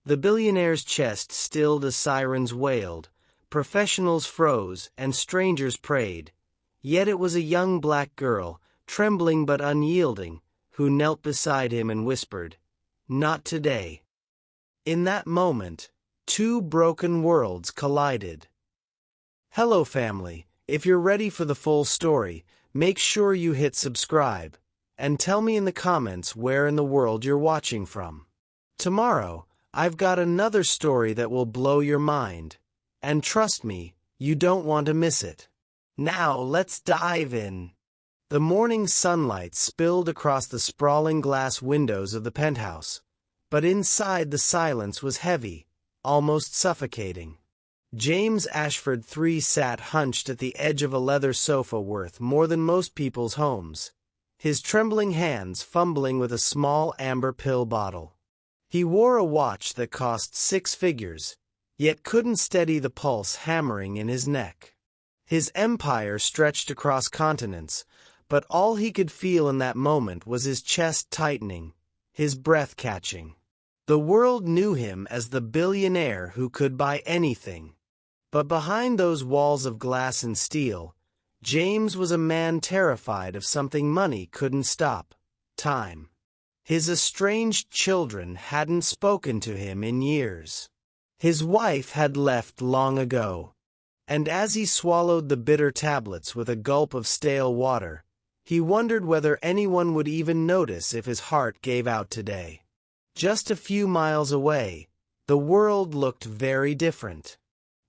The billionaire's chest stilled as sirens wailed, professionals froze, and strangers prayed. Yet it was a young black girl, trembling but unyielding, who knelt beside him and whispered, "Not today." In that moment, two broken worlds collided. Hello family, if you're ready for the full story, make sure you hit subscribe, and tell me in the comments where in the world you're watching from. Tomorrow, I've got another story that will blow your mind, and trust me, you don't want to miss it. Now let's dive in. The morning sunlight spilled across the sprawling glass windows of the penthouse, but inside the silence was heavy, almost suffocating. James Ashford III sat hunched at the edge of a leather sofa worth more than most people's homes, his trembling hands fumbling with a small amber pill bottle. He wore a watch that cost 6 figures, yet couldn't steady the pulse hammering in his neck. His empire stretched across continents, but all he could feel in that moment was his chest tightening, his breath catching. The world knew him as the billionaire who could buy anything. But behind those walls of glass and steel, James was a man terrified of something money couldn't stop: time. His estranged children hadn't spoken to him in years. His wife had left long ago. And as he swallowed the bitter tablets with a gulp of stale water, he wondered whether anyone would even notice if his heart gave out today. Just a few miles away, the world looked very different.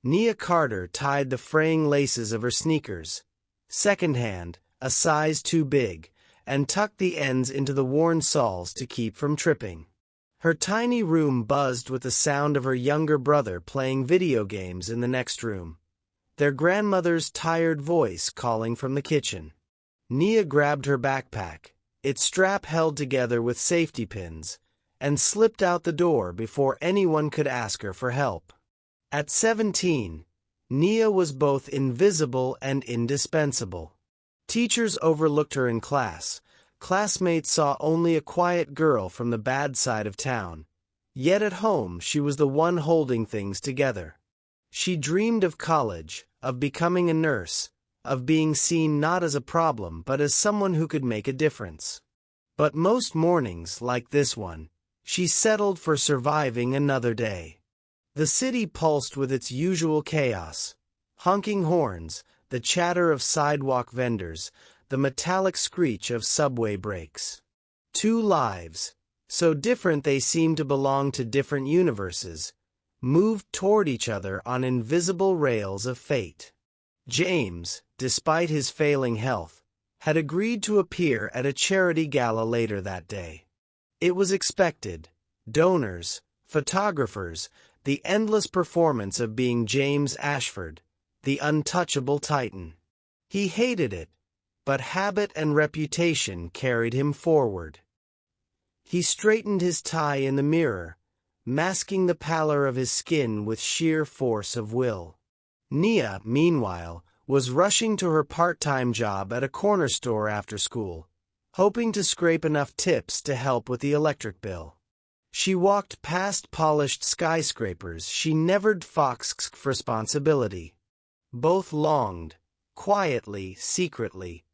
Nia Carter tied the fraying laces of her sneakers, secondhand, a size too big, and tucked the ends into the worn soles to keep from tripping. Her tiny room buzzed with the sound of her younger brother playing video games in the next room, their grandmother's tired voice calling from the kitchen. Nia grabbed her backpack, its strap held together with safety pins, and slipped out the door before anyone could ask her for help. At 17, Nia was both invisible and indispensable. Teachers overlooked her in class, classmates saw only a quiet girl from the bad side of town, yet at home she was the one holding things together. She dreamed of college, of becoming a nurse, of being seen not as a problem but as someone who could make a difference. But most mornings, like this one, she settled for surviving another day. The city pulsed with its usual chaos: honking horns, the chatter of sidewalk vendors, the metallic screech of subway brakes. Two lives, so different they seemed to belong to different universes, moved toward each other on invisible rails of fate. James, despite his failing health, had agreed to appear at a charity gala later that day. It was expected: donors, photographers, the endless performance of being James Ashford, the untouchable titan. He hated it, but habit and reputation carried him forward. He straightened his tie in the mirror, masking the pallor of his skin with sheer force of will. Nia, meanwhile, was rushing to her part-time job at a corner store after school, hoping to scrape enough tips to help with the electric bill. She walked past polished skyscrapers she never foxed responsibility. Both longed, quietly, secretly,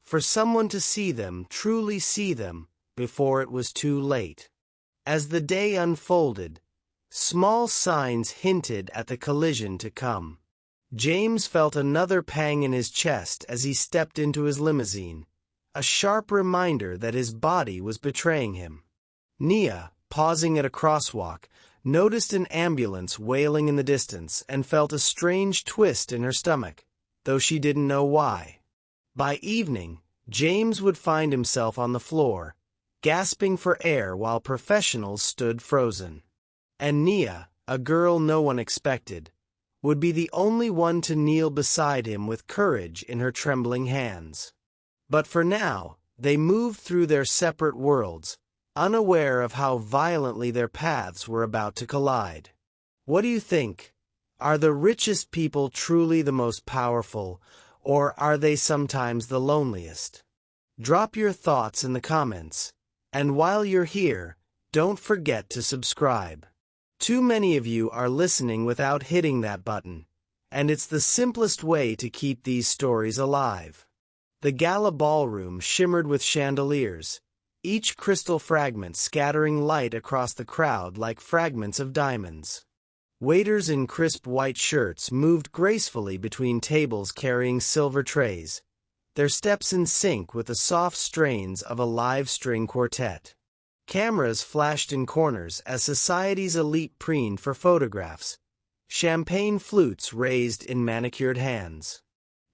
for someone to see them, truly see them, before it was too late. As the day unfolded, small signs hinted at the collision to come. James felt another pang in his chest as he stepped into his limousine, a sharp reminder that his body was betraying him. Nia, pausing at a crosswalk, noticed an ambulance wailing in the distance and felt a strange twist in her stomach, though she didn't know why. By evening, James would find himself on the floor, gasping for air while professionals stood frozen. And Nia, a girl no one expected, would be the only one to kneel beside him with courage in her trembling hands. But for now, they moved through their separate worlds, unaware of how violently their paths were about to collide. What do you think? Are the richest people truly the most powerful, or are they sometimes the loneliest? Drop your thoughts in the comments, and while you're here, don't forget to subscribe. Too many of you are listening without hitting that button, and it's the simplest way to keep these stories alive. The gala ballroom shimmered with chandeliers, each crystal fragment scattering light across the crowd like fragments of diamonds. Waiters in crisp white shirts moved gracefully between tables carrying silver trays, their steps in sync with the soft strains of a live string quartet. Cameras flashed in corners as society's elite preened for photographs, champagne flutes raised in manicured hands.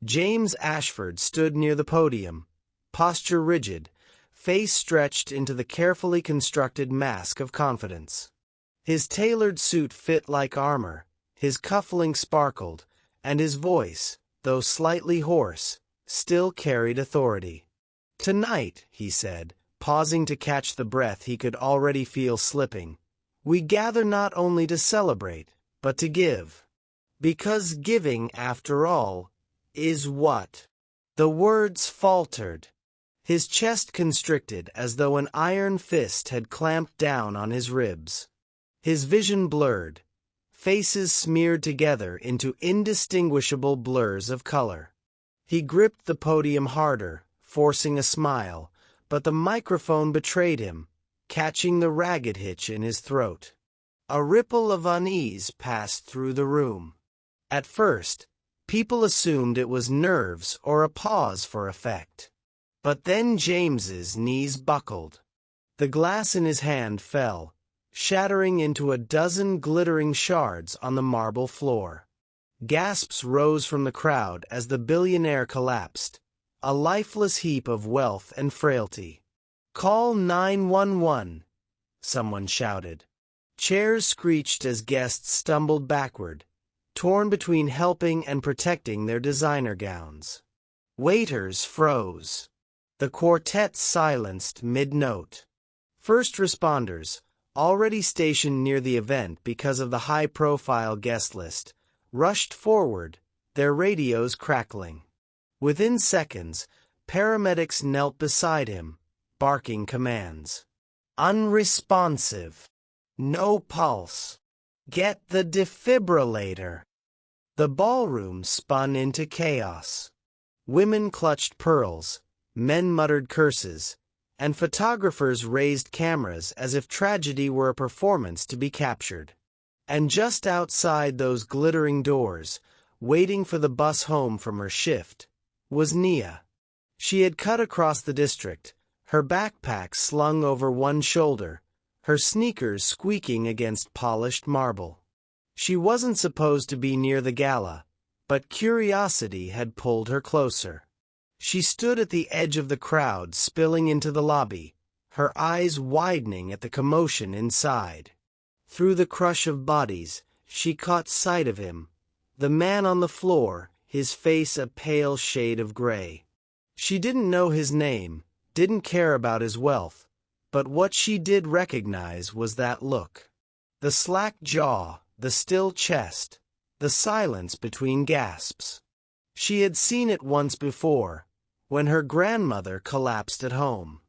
James Ashford stood near the podium, posture rigid, face stretched into the carefully constructed mask of confidence. His tailored suit fit like armor, his cufflinks sparkled, and his voice, though slightly hoarse, still carried authority. "Tonight," he said, pausing to catch the breath he could already feel slipping, "we gather not only to celebrate, but to give. Because giving, after all, is what?" The words faltered. His chest constricted as though an iron fist had clamped down on his ribs. His vision blurred, faces smeared together into indistinguishable blurs of color. He gripped the podium harder, forcing a smile, but the microphone betrayed him, catching the ragged hitch in his throat. A ripple of unease passed through the room. At first, people assumed it was nerves or a pause for effect. But then James's knees buckled. The glass in his hand fell, shattering into a dozen glittering shards on the marble floor. Gasps rose from the crowd as the billionaire collapsed, a lifeless heap of wealth and frailty. "Call 911," someone shouted. Chairs screeched as guests stumbled backward, torn between helping and protecting their designer gowns. Waiters froze. The quartet silenced mid-note. First responders, already stationed near the event because of the high-profile guest list, rushed forward, their radios crackling. Within seconds, paramedics knelt beside him, barking commands. "Unresponsive. No pulse. Get the defibrillator." The ballroom spun into chaos. Women clutched pearls, men muttered curses, and photographers raised cameras as if tragedy were a performance to be captured. And just outside those glittering doors, waiting for the bus home from her shift, was Nia. She had cut across the district, her backpack slung over one shoulder, her sneakers squeaking against polished marble. She wasn't supposed to be near the gala, but curiosity had pulled her closer. She stood at the edge of the crowd spilling into the lobby, her eyes widening at the commotion inside. Through the crush of bodies, she caught sight of him, the man on the floor, his face a pale shade of gray. She didn't know his name, didn't care about his wealth, but what she did recognize was that look. The slack jaw, the still chest, the silence between gasps. She had seen it once before, when her grandmother collapsed at home.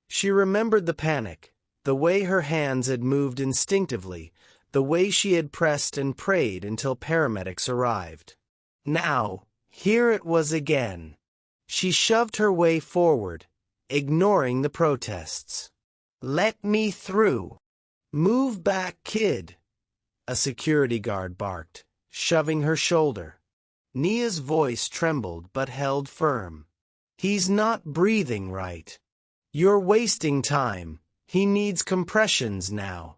She remembered the panic, the way her hands had moved instinctively, the way she had pressed and prayed until paramedics arrived. Now, here it was again. She shoved her way forward, ignoring the protests. "Let me through." "Move back, kid," a security guard barked, shoving her shoulder. Nia's voice trembled but held firm. "He's not breathing right. You're wasting time. He needs compressions now."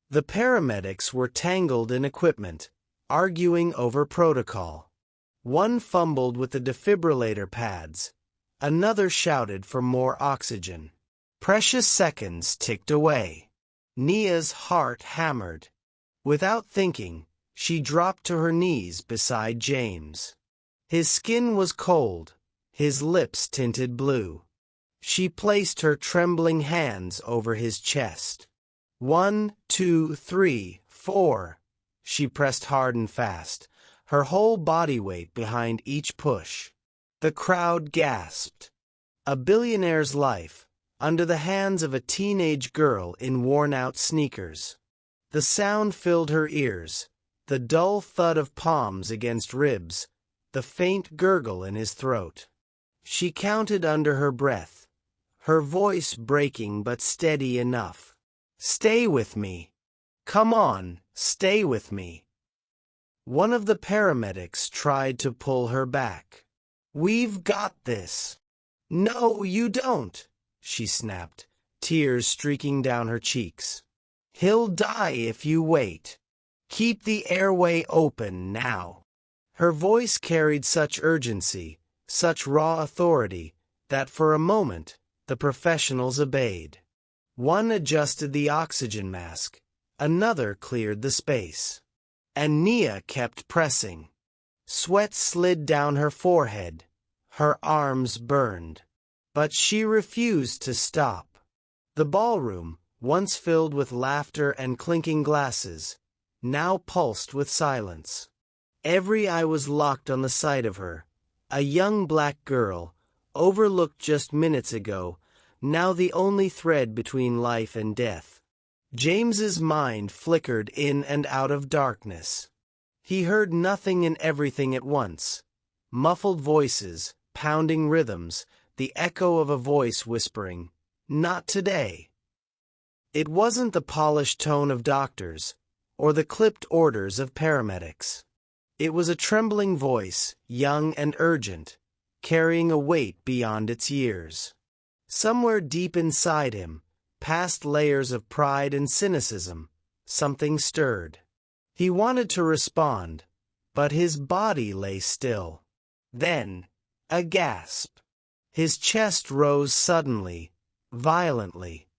The paramedics were tangled in equipment, arguing over protocol. One fumbled with the defibrillator pads. Another shouted for more oxygen. Precious seconds ticked away. Nia's heart hammered. Without thinking, she dropped to her knees beside James. His skin was cold, his lips tinted blue. She placed her trembling hands over his chest. 1, 2, 3, 4. She pressed hard and fast, her whole body weight behind each push. The crowd gasped. A billionaire's life, under the hands of a teenage girl in worn-out sneakers. The sound filled her ears, the dull thud of palms against ribs, the faint gurgle in his throat. She counted under her breath, her voice breaking but steady enough. "Stay with me. Come on, stay with me." One of the paramedics tried to pull her back. "We've got this." "No, you don't," she snapped, tears streaking down her cheeks. "He'll die if you wait. Keep the airway open now." Her voice carried such urgency, such raw authority, that for a moment, the professionals obeyed. One adjusted the oxygen mask, another cleared the space. And Nia kept pressing. Sweat slid down her forehead, her arms burned. But she refused to stop. The ballroom, once filled with laughter and clinking glasses, now pulsed with silence. Every eye was locked on the sight of her, a young black girl, overlooked just minutes ago, now the only thread between life and death. James's mind flickered in and out of darkness. He heard nothing and everything at once. Muffled voices, pounding rhythms, the echo of a voice whispering, "Not today." It wasn't the polished tone of doctors, or the clipped orders of paramedics. It was a trembling voice, young and urgent, carrying a weight beyond its years. Somewhere deep inside him, past layers of pride and cynicism, something stirred. He wanted to respond, but his body lay still. Then, a gasp. His chest rose suddenly, violently.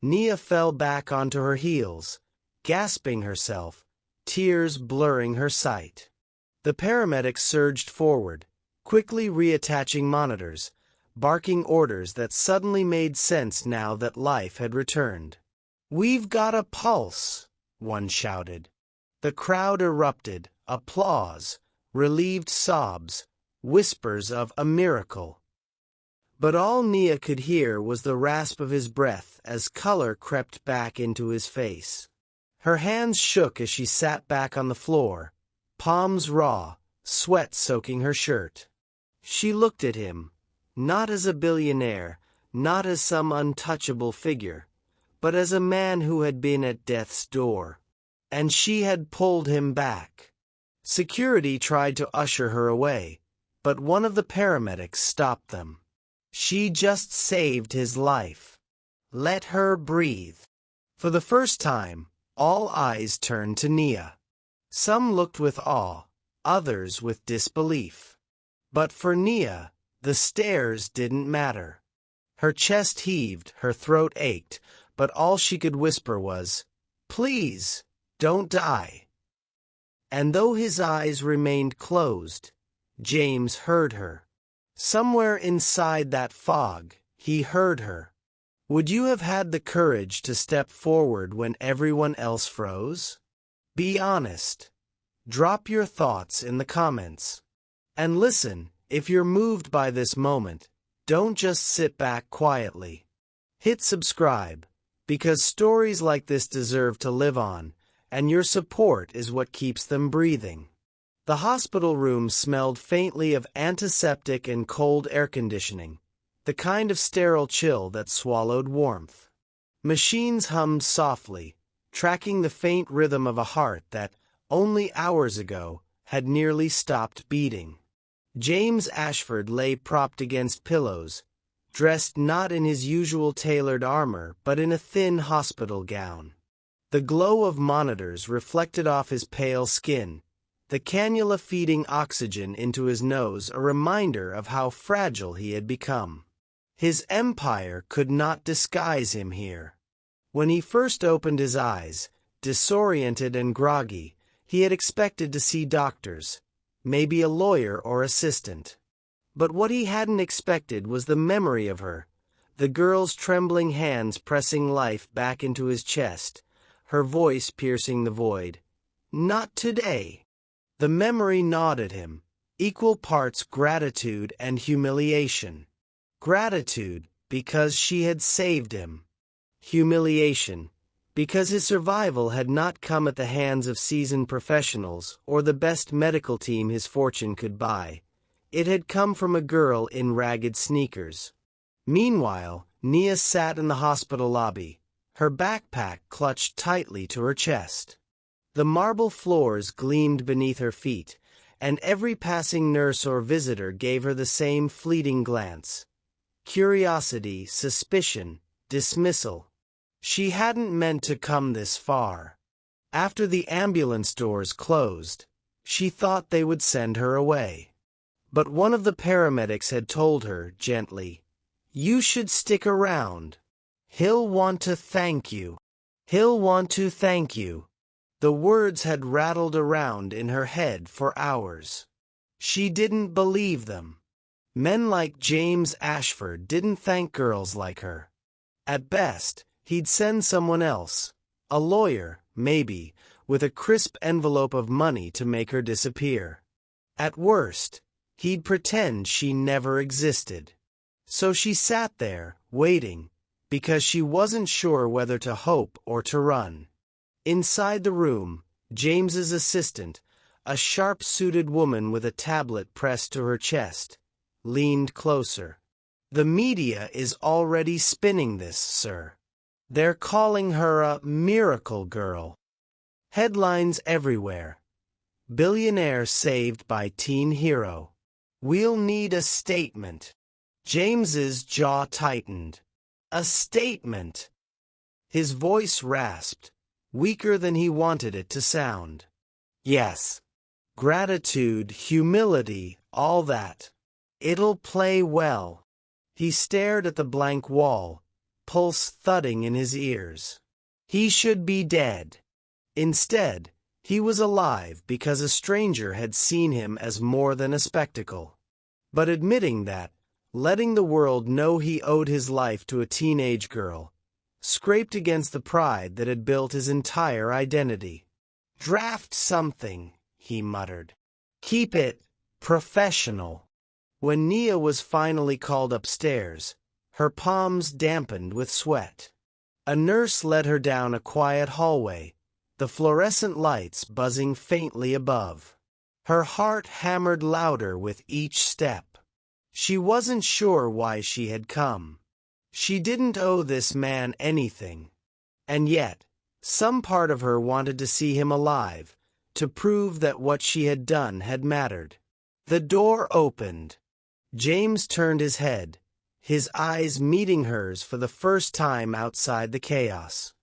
Nia fell back onto her heels, gasping herself, tears blurring her sight. The paramedics surged forward, quickly reattaching monitors, barking orders that suddenly made sense now that life had returned. "We've got a pulse," one shouted. The crowd erupted, applause, relieved sobs, whispers of a miracle. But all Nia could hear was the rasp of his breath as color crept back into his face. Her hands shook as she sat back on the floor, palms raw, sweat soaking her shirt. She looked at him, not as a billionaire, not as some untouchable figure, but as a man who had been at death's door. And she had pulled him back. Security tried to usher her away, but one of the paramedics stopped them. She just saved his life. Let her breathe. For the first time, all eyes turned to Nia. Some looked with awe, others with disbelief. But for Nia, the stares didn't matter. Her chest heaved, her throat ached, but all she could whisper was, "Please, don't die." And though his eyes remained closed, James heard her. Somewhere inside that fog, he heard her. Would you have had the courage to step forward when everyone else froze? Be honest. Drop your thoughts in the comments. And listen, if you're moved by this moment, don't just sit back quietly. Hit subscribe, because stories like this deserve to live on, and your support is what keeps them breathing. The hospital room smelled faintly of antiseptic and cold air conditioning, the kind of sterile chill that swallowed warmth. Machines hummed softly, tracking the faint rhythm of a heart that, only hours ago, had nearly stopped beating. James Ashford lay propped against pillows, dressed not in his usual tailored armor but in a thin hospital gown. The glow of monitors reflected off his pale skin, the cannula feeding oxygen into his nose a reminder of how fragile he had become. His empire could not disguise him here. When he first opened his eyes, disoriented and groggy, he had expected to see doctors, maybe a lawyer or assistant. But what he hadn't expected was the memory of her, the girl's trembling hands pressing life back into his chest, her voice piercing the void. "Not today." The memory gnawed at him, equal parts gratitude and humiliation. Gratitude, because she had saved him. Humiliation, because his survival had not come at the hands of seasoned professionals or the best medical team his fortune could buy. It had come from a girl in ragged sneakers. Meanwhile, Nia sat in the hospital lobby, her backpack clutched tightly to her chest. The marble floors gleamed beneath her feet, and every passing nurse or visitor gave her the same fleeting glance. Curiosity, suspicion, dismissal. She hadn't meant to come this far. After the ambulance doors closed, she thought they would send her away. But one of the paramedics had told her, gently, "You should stick around. He'll want to thank you. He'll want to thank you." The words had rattled around in her head for hours. She didn't believe them. Men like James Ashford didn't thank girls like her. At best, he'd send someone else, a lawyer, maybe, with a crisp envelope of money to make her disappear. At worst, he'd pretend she never existed. So she sat there, waiting, because she wasn't sure whether to hope or to run. Inside the room, James's assistant, a sharp-suited woman with a tablet pressed to her chest, leaned closer. "The media is already spinning this, sir. They're calling her a miracle girl. Headlines everywhere. Billionaire saved by teen hero. We'll need a statement." James's jaw tightened. A statement. His voice rasped, weaker than he wanted it to sound. "Yes. Gratitude, humility, all that. It'll play well." He stared at the blank wall, pulse thudding in his ears. He should be dead. Instead, he was alive because a stranger had seen him as more than a spectacle. But admitting that, letting the world know he owed his life to a teenage girl, scraped against the pride that had built his entire identity. "Draft something," he muttered. "Keep it professional." When Nia was finally called upstairs, her palms dampened with sweat. A nurse led her down a quiet hallway, the fluorescent lights buzzing faintly above. Her heart hammered louder with each step. She wasn't sure why she had come. She didn't owe this man anything. And yet, some part of her wanted to see him alive, to prove that what she had done had mattered. The door opened. James turned his head, his eyes meeting hers for the first time outside the chaos.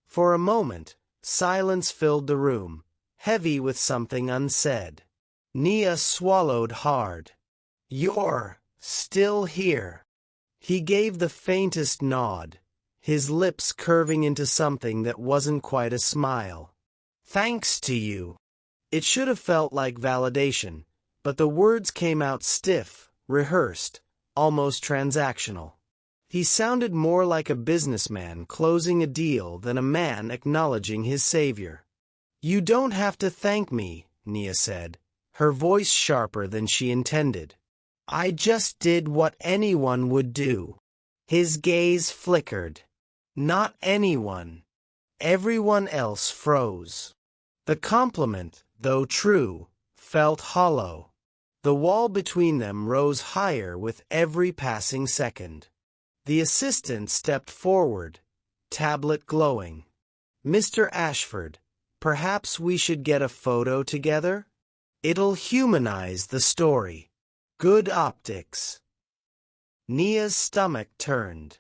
For a moment, silence filled the room, heavy with something unsaid. Nia swallowed hard. "You're still here." He gave the faintest nod, his lips curving into something that wasn't quite a smile. "Thanks to you." It should have felt like validation, but the words came out stiff, rehearsed, almost transactional. He sounded more like a businessman closing a deal than a man acknowledging his savior. "You don't have to thank me," Nia said, her voice sharper than she intended. "I just did what anyone would do." His gaze flickered. Not anyone. Everyone else froze. The compliment, though true, felt hollow. The wall between them rose higher with every passing second. The assistant stepped forward, tablet glowing. "Mr. Ashford, perhaps we should get a photo together? It'll humanize the story." Good optics. Nia's stomach turned.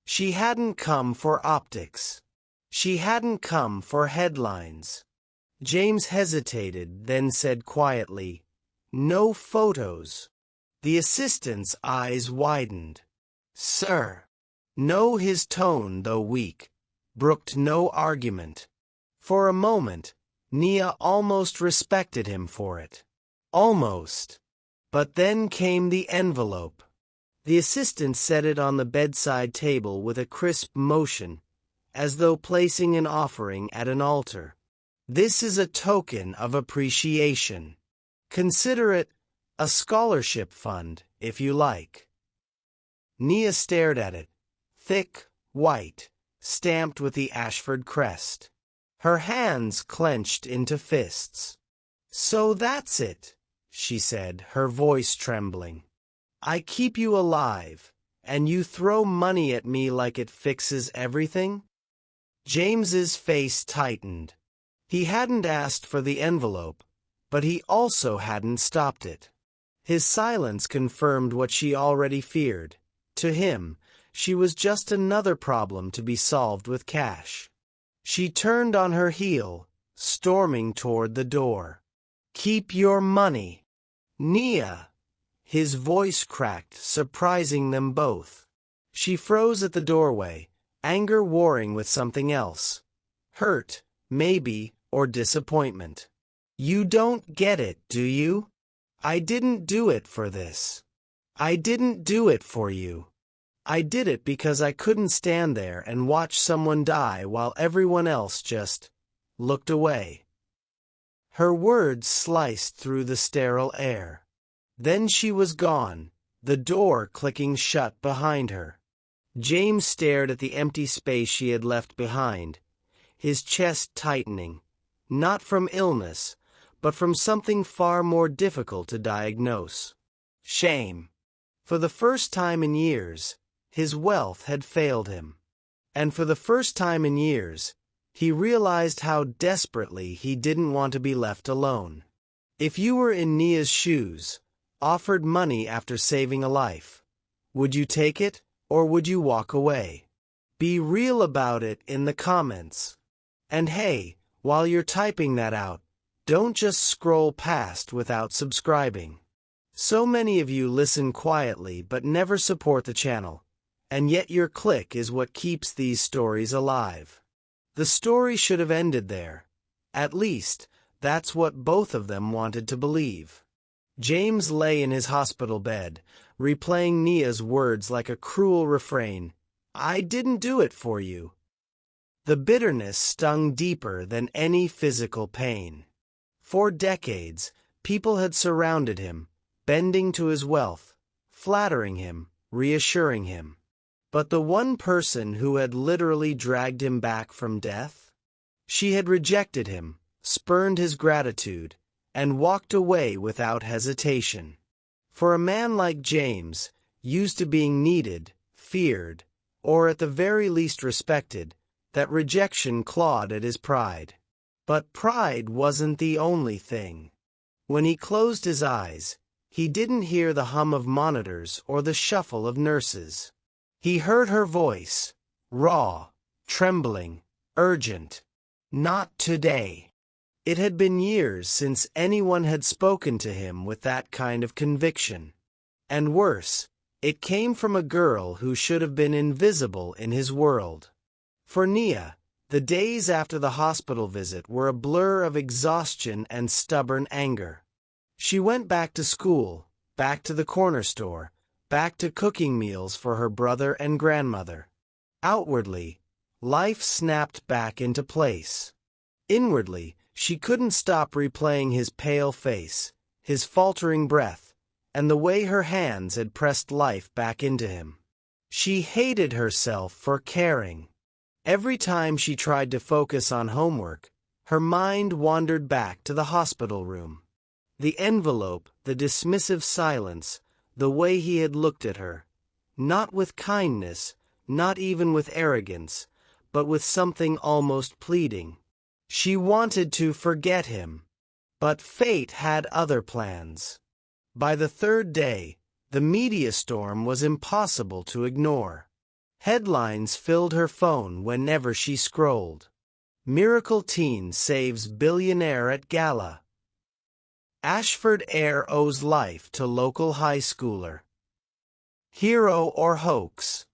She hadn't come for optics. She hadn't come for headlines. James hesitated, then said quietly, "No photos." The assistant's eyes widened. "Sir." No, his tone, though weak, brooked no argument. For a moment, Nia almost respected him for it. Almost. But then came the envelope. The assistant set it on the bedside table with a crisp motion, as though placing an offering at an altar. "This is a token of appreciation. Consider it a scholarship fund, if you like." Nia stared at it, thick, white, stamped with the Ashford crest. Her hands clenched into fists. "So that's it," she said, her voice trembling. "I keep you alive, and you throw money at me like it fixes everything?" James's face tightened. He hadn't asked for the envelope, but he also hadn't stopped it. His silence confirmed what she already feared. To him, she was just another problem to be solved with cash. She turned on her heel, storming toward the door. "Keep your money, Nia!" His voice cracked, surprising them both. She froze at the doorway, anger warring with something else. Hurt, maybe, or disappointment. "You don't get it, do you? I didn't do it for this. I didn't do it for you. I did it because I couldn't stand there and watch someone die while everyone else just looked away." Her words sliced through the sterile air. Then she was gone, the door clicking shut behind her. James stared at the empty space she had left behind, his chest tightening, not from illness, but from something far more difficult to diagnose. Shame. For the first time in years, his wealth had failed him. And for the first time in years, he realized how desperately he didn't want to be left alone. If you were in Nia's shoes, offered money after saving a life, would you take it, or would you walk away? Be real about it in the comments. And hey, while you're typing that out, don't just scroll past without subscribing. So many of you listen quietly but never support the channel, and yet your click is what keeps these stories alive. The story should have ended there. At least, that's what both of them wanted to believe. James lay in his hospital bed, replaying Nia's words like a cruel refrain. "I didn't do it for you." The bitterness stung deeper than any physical pain. For decades, people had surrounded him, bending to his wealth, flattering him, reassuring him. But the one person who had literally dragged him back from death? She had rejected him, spurned his gratitude, and walked away without hesitation. For a man like James, used to being needed, feared, or at the very least respected, that rejection clawed at his pride. But pride wasn't the only thing. When he closed his eyes, he didn't hear the hum of monitors or the shuffle of nurses. He heard her voice, raw, trembling, urgent. "Not today." It had been years since anyone had spoken to him with that kind of conviction. And worse, it came from a girl who should have been invisible in his world. For Nia, the days after the hospital visit were a blur of exhaustion and stubborn anger. She went back to school, back to the corner store, back to cooking meals for her brother and grandmother. Outwardly, life snapped back into place. Inwardly, she couldn't stop replaying his pale face, his faltering breath, and the way her hands had pressed life back into him. She hated herself for caring. Every time she tried to focus on homework, her mind wandered back to the hospital room. The envelope, the dismissive silence, the way he had looked at her, not with kindness, not even with arrogance, but with something almost pleading. She wanted to forget him, but fate had other plans. By the third day, the media storm was impossible to ignore. Headlines filled her phone whenever she scrolled. Miracle teen saves billionaire at gala. Ashford heir owes life to local high schooler. Hero or hoax?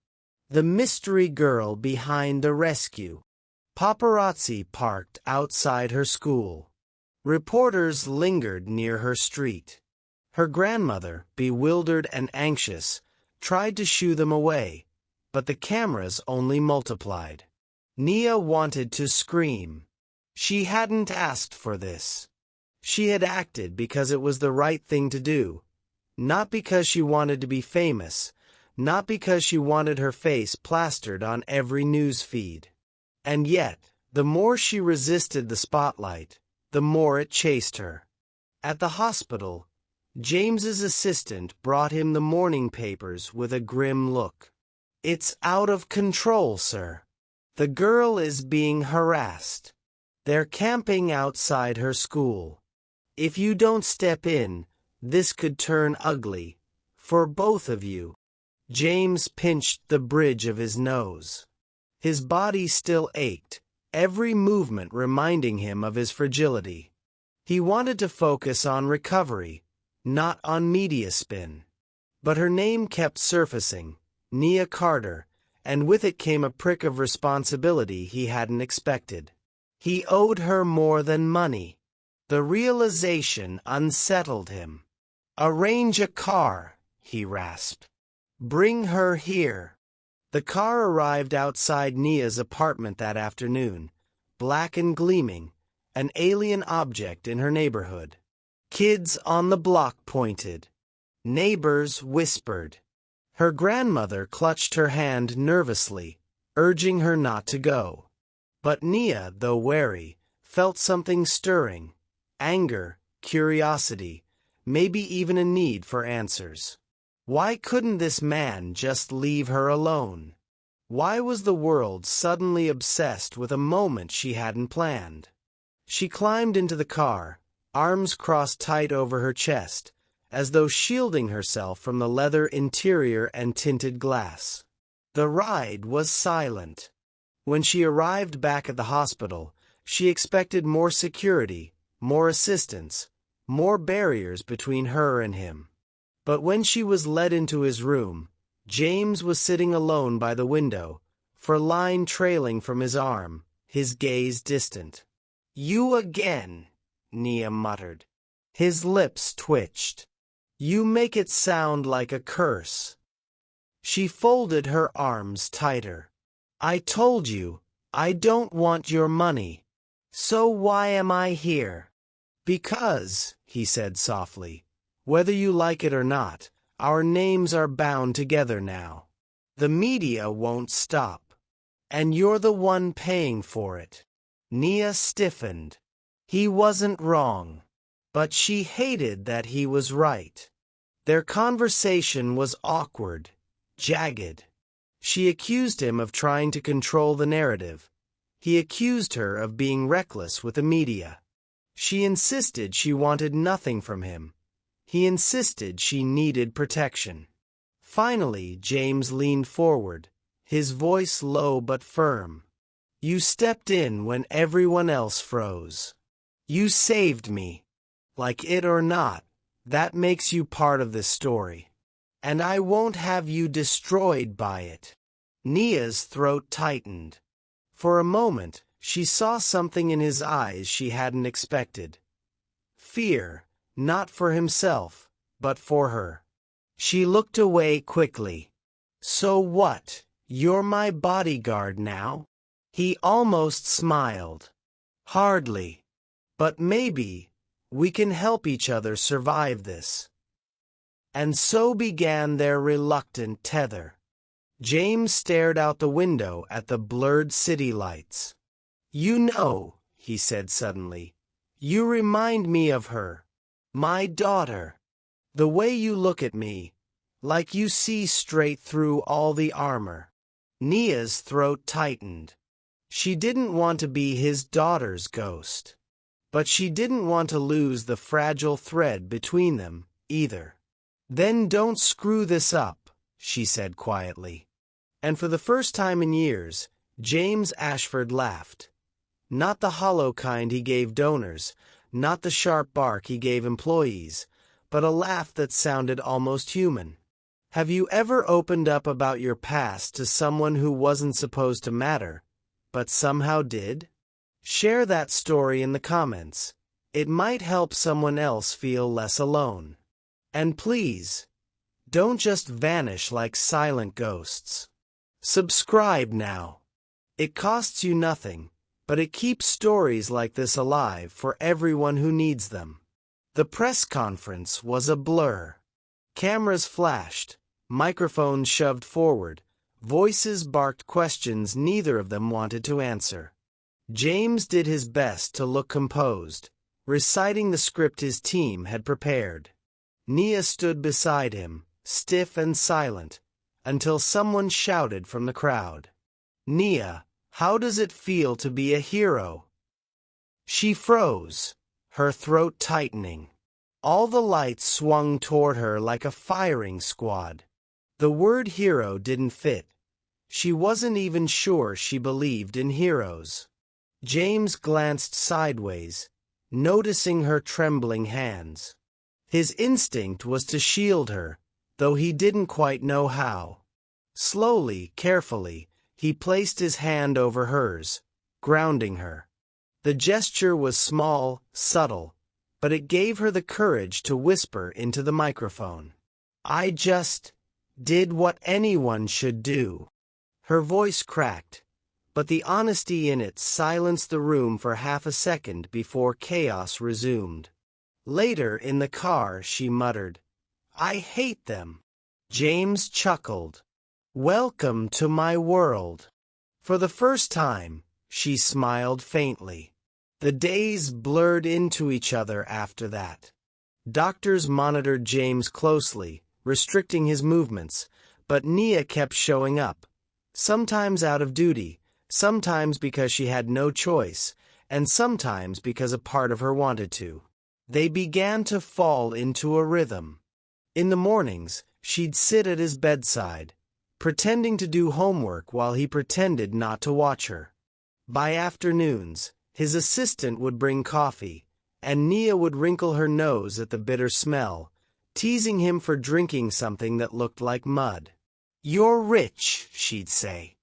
The mystery girl behind the rescue. Paparazzi parked outside her school. Reporters lingered near her street. Her grandmother, bewildered and anxious, tried to shoo them away, but the cameras only multiplied. Nia wanted to scream. She hadn't asked for this. She had acted because it was the right thing to do, not because she wanted to be famous, not because she wanted her face plastered on every news feed. And yet, the more she resisted the spotlight, the more it chased her. At the hospital, James's assistant brought him the morning papers with a grim look. "It's out of control, sir. The girl is being harassed. They're camping outside her school. If you don't step in, this could turn ugly, for both of you." James pinched the bridge of his nose. His body still ached, every movement reminding him of his fragility. He wanted to focus on recovery, not on media spin. But her name kept surfacing, Nia Carter, and with it came a prick of responsibility he hadn't expected. He owed her more than money. The realization unsettled him. "Arrange a car," he rasped. "Bring her here." The car arrived outside Nia's apartment that afternoon, black and gleaming, an alien object in her neighborhood. Kids on the block pointed. Neighbors whispered. Her grandmother clutched her hand nervously, urging her not to go. But Nia, though wary, felt something stirring. Anger, curiosity, maybe even a need for answers. Why couldn't this man just leave her alone? Why was the world suddenly obsessed with a moment she hadn't planned? She climbed into the car, arms crossed tight over her chest, as though shielding herself from the leather interior and tinted glass. The ride was silent. When she arrived back at the hospital, she expected more security, more assistance, more barriers between her and him. But when she was led into his room, James was sitting alone by the window, line trailing from his arm, his gaze distant. "You again," Nia muttered. His lips twitched. "You make it sound like a curse." She folded her arms tighter. "I told you, I don't want your money. So why am I here?" "Because," he said softly, "whether you like it or not, our names are bound together now. The media won't stop. And you're the one paying for it." Nia stiffened. He wasn't wrong. But she hated that he was right. Their conversation was awkward, jagged. She accused him of trying to control the narrative. He accused her of being reckless with the media. She insisted she wanted nothing from him. He insisted she needed protection. Finally, James leaned forward, his voice low but firm. "You stepped in when everyone else froze. You saved me. Like it or not, that makes you part of this story. And I won't have you destroyed by it." Nia's throat tightened. For a moment, she saw something in his eyes she hadn't expected. Fear, not for himself, but for her. She looked away quickly. "So what? You're my bodyguard now?" He almost smiled. "Hardly. But maybe we can help each other survive this." And so began their reluctant tether. James stared out the window at the blurred city lights. "You know," he said suddenly, "you remind me of her. My daughter. The way you look at me, like you see straight through all the armor." Nia's throat tightened. She didn't want to be his daughter's ghost. But she didn't want to lose the fragile thread between them, either. "Then don't screw this up," she said quietly. And for the first time in years, James Ashford laughed. Not the hollow kind he gave donors, not the sharp bark he gave employees, but a laugh that sounded almost human. Have you ever opened up about your past to someone who wasn't supposed to matter, but somehow did? Share that story in the comments. It might help someone else feel less alone. And please, don't just vanish like silent ghosts. Subscribe now. It costs you nothing, but it keeps stories like this alive for everyone who needs them. The press conference was a blur. Cameras flashed, Microphones shoved forward. Voices barked questions neither of them wanted to answer. James did his best to look composed, reciting the script his team had prepared. Nia stood beside him, stiff and silent, until someone shouted from the crowd, "Nia, how does it feel to be a hero?" She froze, her throat tightening. All the lights swung toward her like a firing squad. The word hero didn't fit. She wasn't even sure she believed in heroes. James glanced sideways, noticing her trembling hands. His instinct was to shield her, though he didn't quite know how. Slowly, carefully, he placed his hand over hers, grounding her. The gesture was small, subtle, but it gave her the courage to whisper into the microphone, "I just did what anyone should do." Her voice cracked, but the honesty in it silenced the room for half a second before chaos resumed. Later, in the car, she muttered, "I hate them." James chuckled. "Welcome to my world." For the first time, she smiled faintly. The days blurred into each other after that. Doctors monitored James closely, restricting his movements, but Nia kept showing up, sometimes out of duty, sometimes because she had no choice, and sometimes because a part of her wanted to. They began to fall into a rhythm. In the mornings, she'd sit at his bedside, pretending to do homework while he pretended not to watch her. By afternoons, his assistant would bring coffee, and Nia would wrinkle her nose at the bitter smell, teasing him for drinking something that looked like mud. "You're rich," she'd say.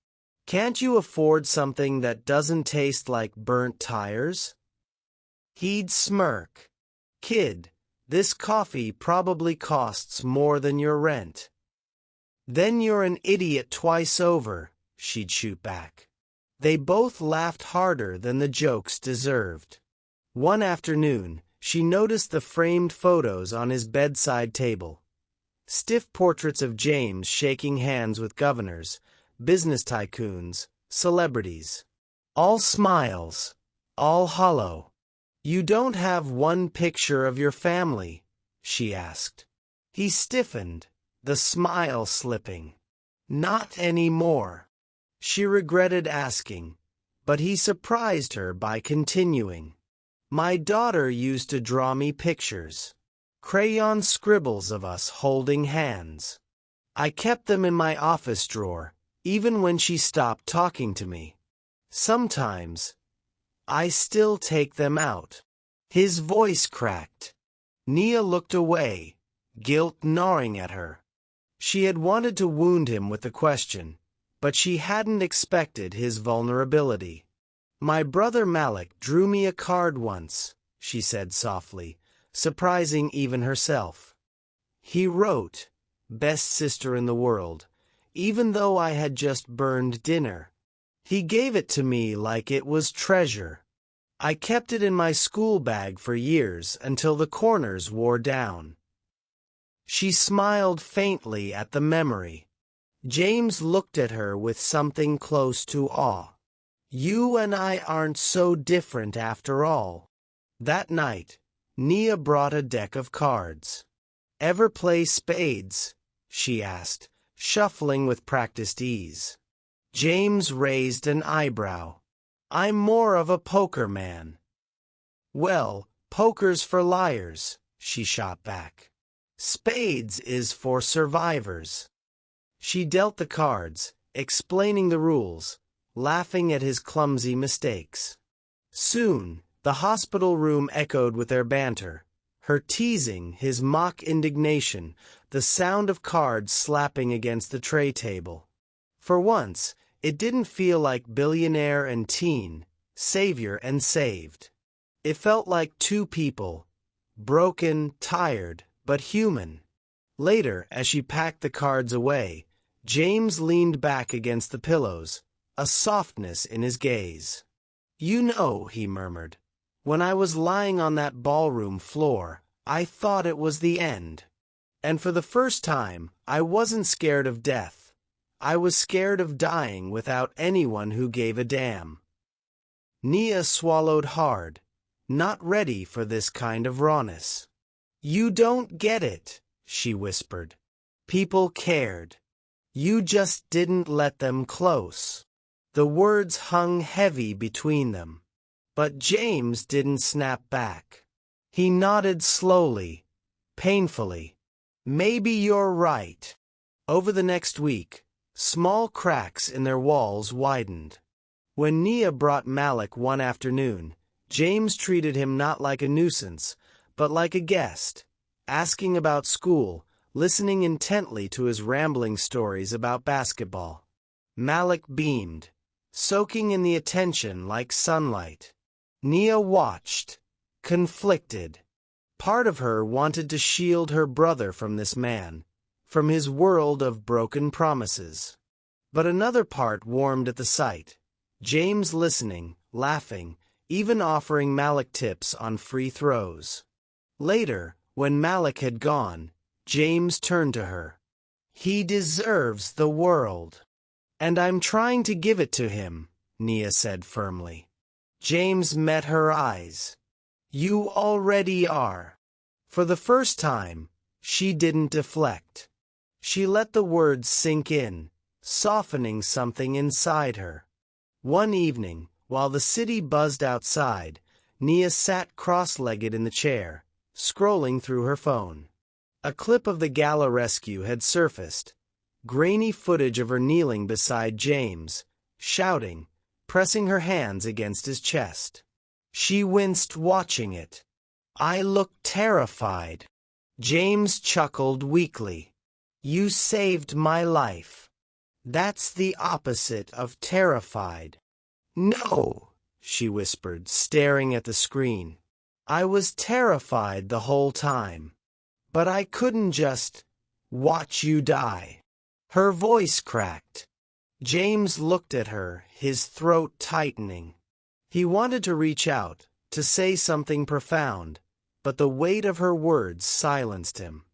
"Can't you afford something that doesn't taste like burnt tires?" He'd smirk. "Kid, this coffee probably costs more than your rent." "Then you're an idiot twice over," she'd shoot back. They both laughed harder than the jokes deserved. One afternoon, she noticed the framed photos on his bedside table. Stiff portraits of James shaking hands with governors, business tycoons, celebrities. All smiles, all hollow. "You don't have one picture of your family?" she asked. He stiffened, the smile slipping. "Not anymore." She regretted asking, but he surprised her by continuing. "My daughter used to draw me pictures. Crayon scribbles of us holding hands. I kept them in my office drawer, even when she stopped talking to me. Sometimes, I still take them out." His voice cracked. Nia looked away, guilt gnawing at her. She had wanted to wound him with the question, but she hadn't expected his vulnerability. "My brother Malik drew me a card once," she said softly, surprising even herself. "He wrote, 'Best sister in the world,' even though I had just burned dinner. He gave it to me like it was treasure. I kept it in my school bag for years until the corners wore down." She smiled faintly at the memory. James looked at her with something close to awe. "You and I aren't so different after all." That night, Nia brought a deck of cards. "Ever play spades?" she asked, shuffling with practiced ease. James raised an eyebrow. "I'm more of a poker man." "Well, poker's for liars," she shot back. "Spades is for survivors." She dealt the cards, explaining the rules, laughing at his clumsy mistakes. Soon, the hospital room echoed with their banter, her teasing, his mock indignation, the sound of cards slapping against the tray table. For once, it didn't feel like billionaire and teen, savior and saved. It felt like two people, broken, tired, but human. Later, as she packed the cards away, James leaned back against the pillows, a softness in his gaze. "You know," he murmured, "when I was lying on that ballroom floor, I thought it was the end. And for the first time, I wasn't scared of death. I was scared of dying without anyone who gave a damn. Nia swallowed hard, not ready for this kind of rawness. You don't get it, she whispered. People cared. You just didn't let them close. The words hung heavy between them. But James didn't snap back. He nodded slowly, painfully. Maybe you're right. Over the next week, small cracks in their walls widened. When Nia brought Malik one afternoon, James treated him not like a nuisance, but like a guest, asking about school, listening intently to his rambling stories about basketball. Malik beamed, soaking in the attention like sunlight. Nia watched, conflicted. Part of her wanted to shield her brother from this man, from his world of broken promises. But another part warmed at the sight. James listening, laughing, even offering Malik tips on free throws. Later, when Malik had gone, James turned to her. He deserves the world. And I'm trying to give it to him, Nia said firmly. James met her eyes. You already are. For the first time, she didn't deflect. She let the words sink in, softening something inside her. One evening, while the city buzzed outside, Nia sat cross-legged in the chair, scrolling through her phone. A clip of the gala rescue had surfaced, grainy footage of her kneeling beside James, shouting, pressing her hands against his chest. She winced watching it. I looked terrified. James chuckled weakly. You saved my life. That's the opposite of terrified. No, she whispered, staring at the screen. I was terrified the whole time. But I couldn't just watch you die. Her voice cracked. James looked at her, his throat tightening. He wanted to reach out, to say something profound, but the weight of her words silenced him.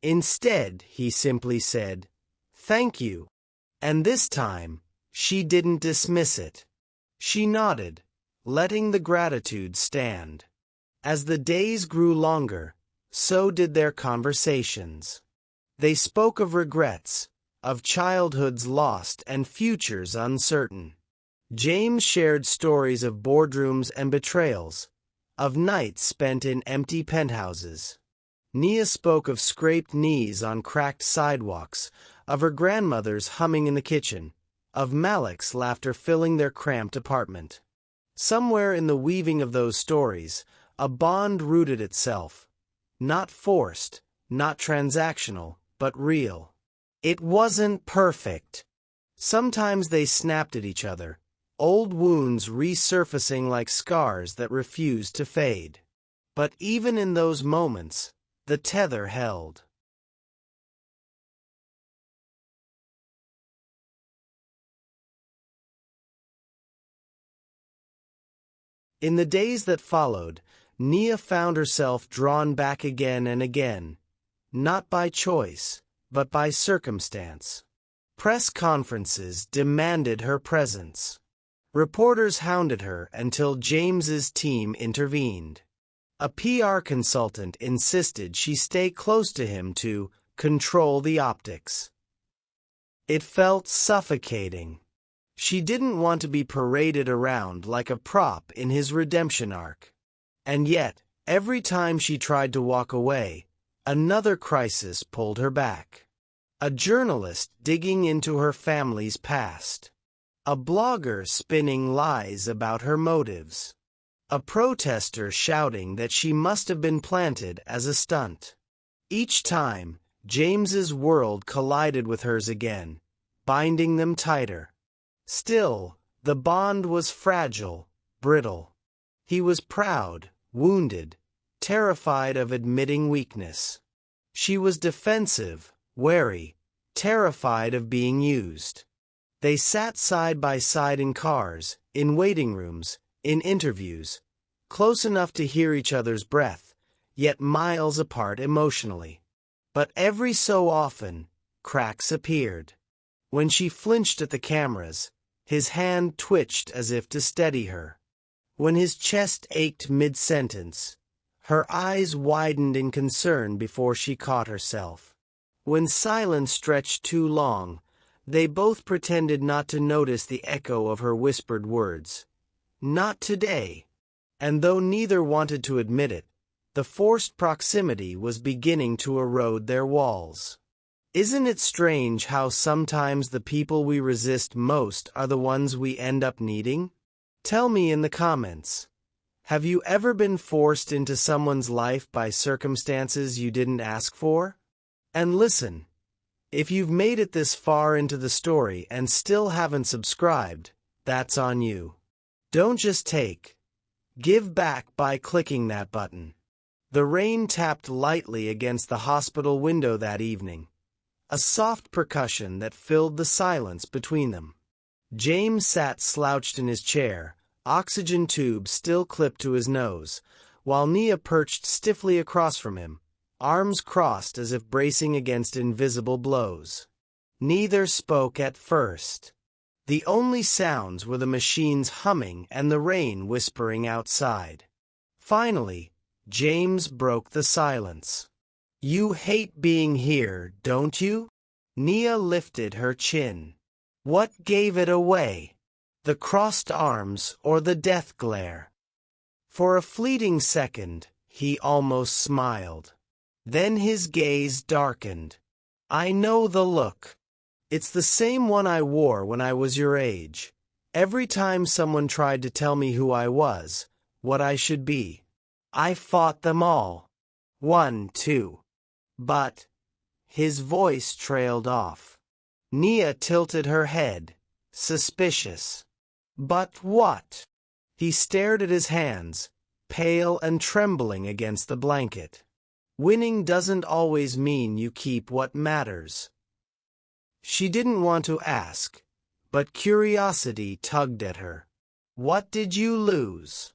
Instead, he simply said, "Thank you." And this time, she didn't dismiss it. She nodded, letting the gratitude stand. As the days grew longer, so did their conversations. They spoke of regrets, of childhoods lost and futures uncertain. James shared stories of boardrooms and betrayals, of nights spent in empty penthouses. Nia spoke of scraped knees on cracked sidewalks, of her grandmother's humming in the kitchen, of Malik's laughter filling their cramped apartment. Somewhere in the weaving of those stories, a bond rooted itself, not forced, not transactional, but real. It wasn't perfect. Sometimes they snapped at each other, old wounds resurfacing like scars that refused to fade. But even in those moments, the tether held. In the days that followed, Nia found herself drawn back again and again, not by choice, but by circumstance. Press conferences demanded her presence. Reporters hounded her until James's team intervened. A PR consultant insisted she stay close to him to control the optics. It felt suffocating. She didn't want to be paraded around like a prop in his redemption arc. And yet, every time she tried to walk away, another crisis pulled her back. A journalist digging into her family's past. A blogger spinning lies about her motives. A protester shouting that she must have been planted as a stunt. Each time, James's world collided with hers again, binding them tighter. Still, the bond was fragile, brittle. He was proud, wounded, terrified of admitting weakness. She was defensive, wary, terrified of being used. They sat side by side in cars, in waiting rooms, in interviews, close enough to hear each other's breath, yet miles apart emotionally. But every so often, cracks appeared. When she flinched at the cameras, his hand twitched as if to steady her. When his chest ached mid-sentence, her eyes widened in concern before she caught herself. When silence stretched too long, they both pretended not to notice the echo of her whispered words. Not today. And though neither wanted to admit it, the forced proximity was beginning to erode their walls. Isn't it strange how sometimes the people we resist most are the ones we end up needing? Tell me in the comments. Have you ever been forced into someone's life by circumstances you didn't ask for? And listen, if you've made it this far into the story and still haven't subscribed, that's on you. Don't just take. Give back by clicking that button. The rain tapped lightly against the hospital window that evening, a soft percussion that filled the silence between them. James sat slouched in his chair, oxygen tube still clipped to his nose, while Nia perched stiffly across from him, arms crossed as if bracing against invisible blows. Neither spoke at first. The only sounds were the machines humming and the rain whispering outside. Finally, James broke the silence. You hate being here, don't you? Nia lifted her chin. What gave it away? The crossed arms or the death glare? For a fleeting second, he almost smiled. Then his gaze darkened. I know the look. It's the same one I wore when I was your age. Every time someone tried to tell me who I was, what I should be, I fought them all. 1, 2. But his voice trailed off. Nia tilted her head, suspicious. But what? He stared at his hands, pale and trembling against the blanket. Winning doesn't always mean you keep what matters. She didn't want to ask, but curiosity tugged at her. What did you lose?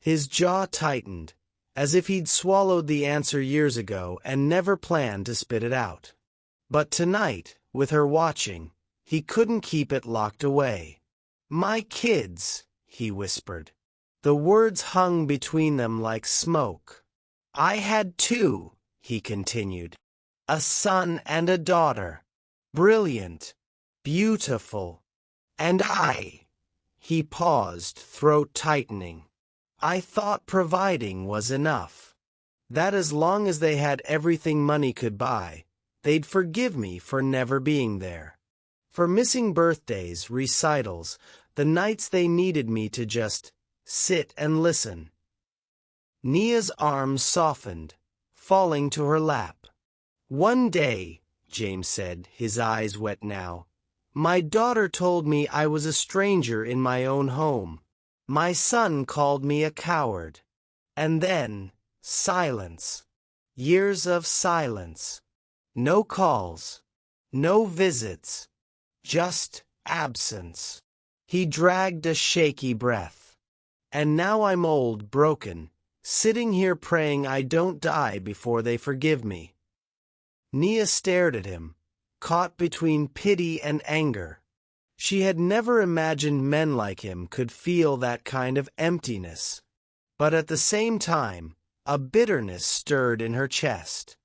His jaw tightened, as if he'd swallowed the answer years ago and never planned to spit it out. But tonight, with her watching, he couldn't keep it locked away. My kids, he whispered. The words hung between them like smoke. I had 2, he continued. A son and a daughter. Brilliant, beautiful, and he paused, throat tightening. I thought providing was enough. That as long as they had everything money could buy, they'd forgive me for never being there. For missing birthdays, recitals, the nights they needed me to just sit and listen. Nia's arms softened, falling to her lap. One day, James said, his eyes wet now, my daughter told me I was a stranger in my own home. My son called me a coward. And then, silence. Years of silence. No calls. No visits. Just absence. He dragged a shaky breath. And now I'm old, broken, sitting here praying I don't die before they forgive me. Nia stared at him, caught between pity and anger. She had never imagined men like him could feel that kind of emptiness. But at the same time, a bitterness stirred in her chest.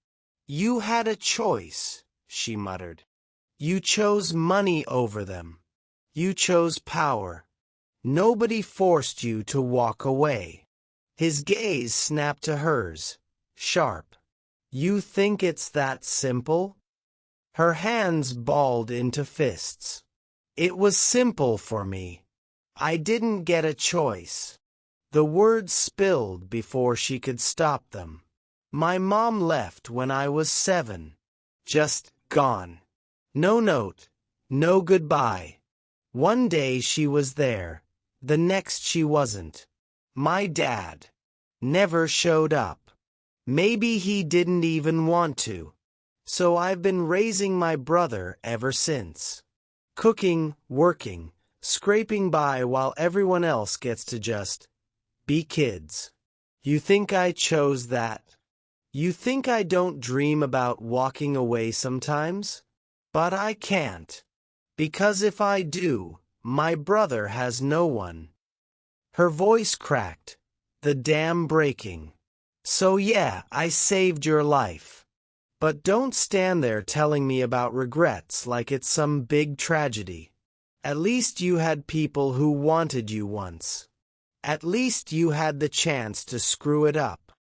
You had a choice, she muttered. You chose money over them. You chose power. Nobody forced you to walk away. His gaze snapped to hers, sharp. You think it's that simple? Her hands balled into fists. It was simple for me. I didn't get a choice. The words spilled before she could stop them. My mom left when I was 7. Just gone. No note, no goodbye. One day she was there, the next she wasn't. My dad never showed up. Maybe he didn't even want to. So I've been raising my brother ever since. Cooking, working, scraping by while everyone else gets to just be kids. You think I chose that? You think I don't dream about walking away sometimes? But I can't. Because if I do, my brother has no one. Her voice cracked, the dam breaking. So yeah, I saved your life. But don't stand there telling me about regrets like it's some big tragedy. At least you had people who wanted you once. At least you had the chance to screw it up.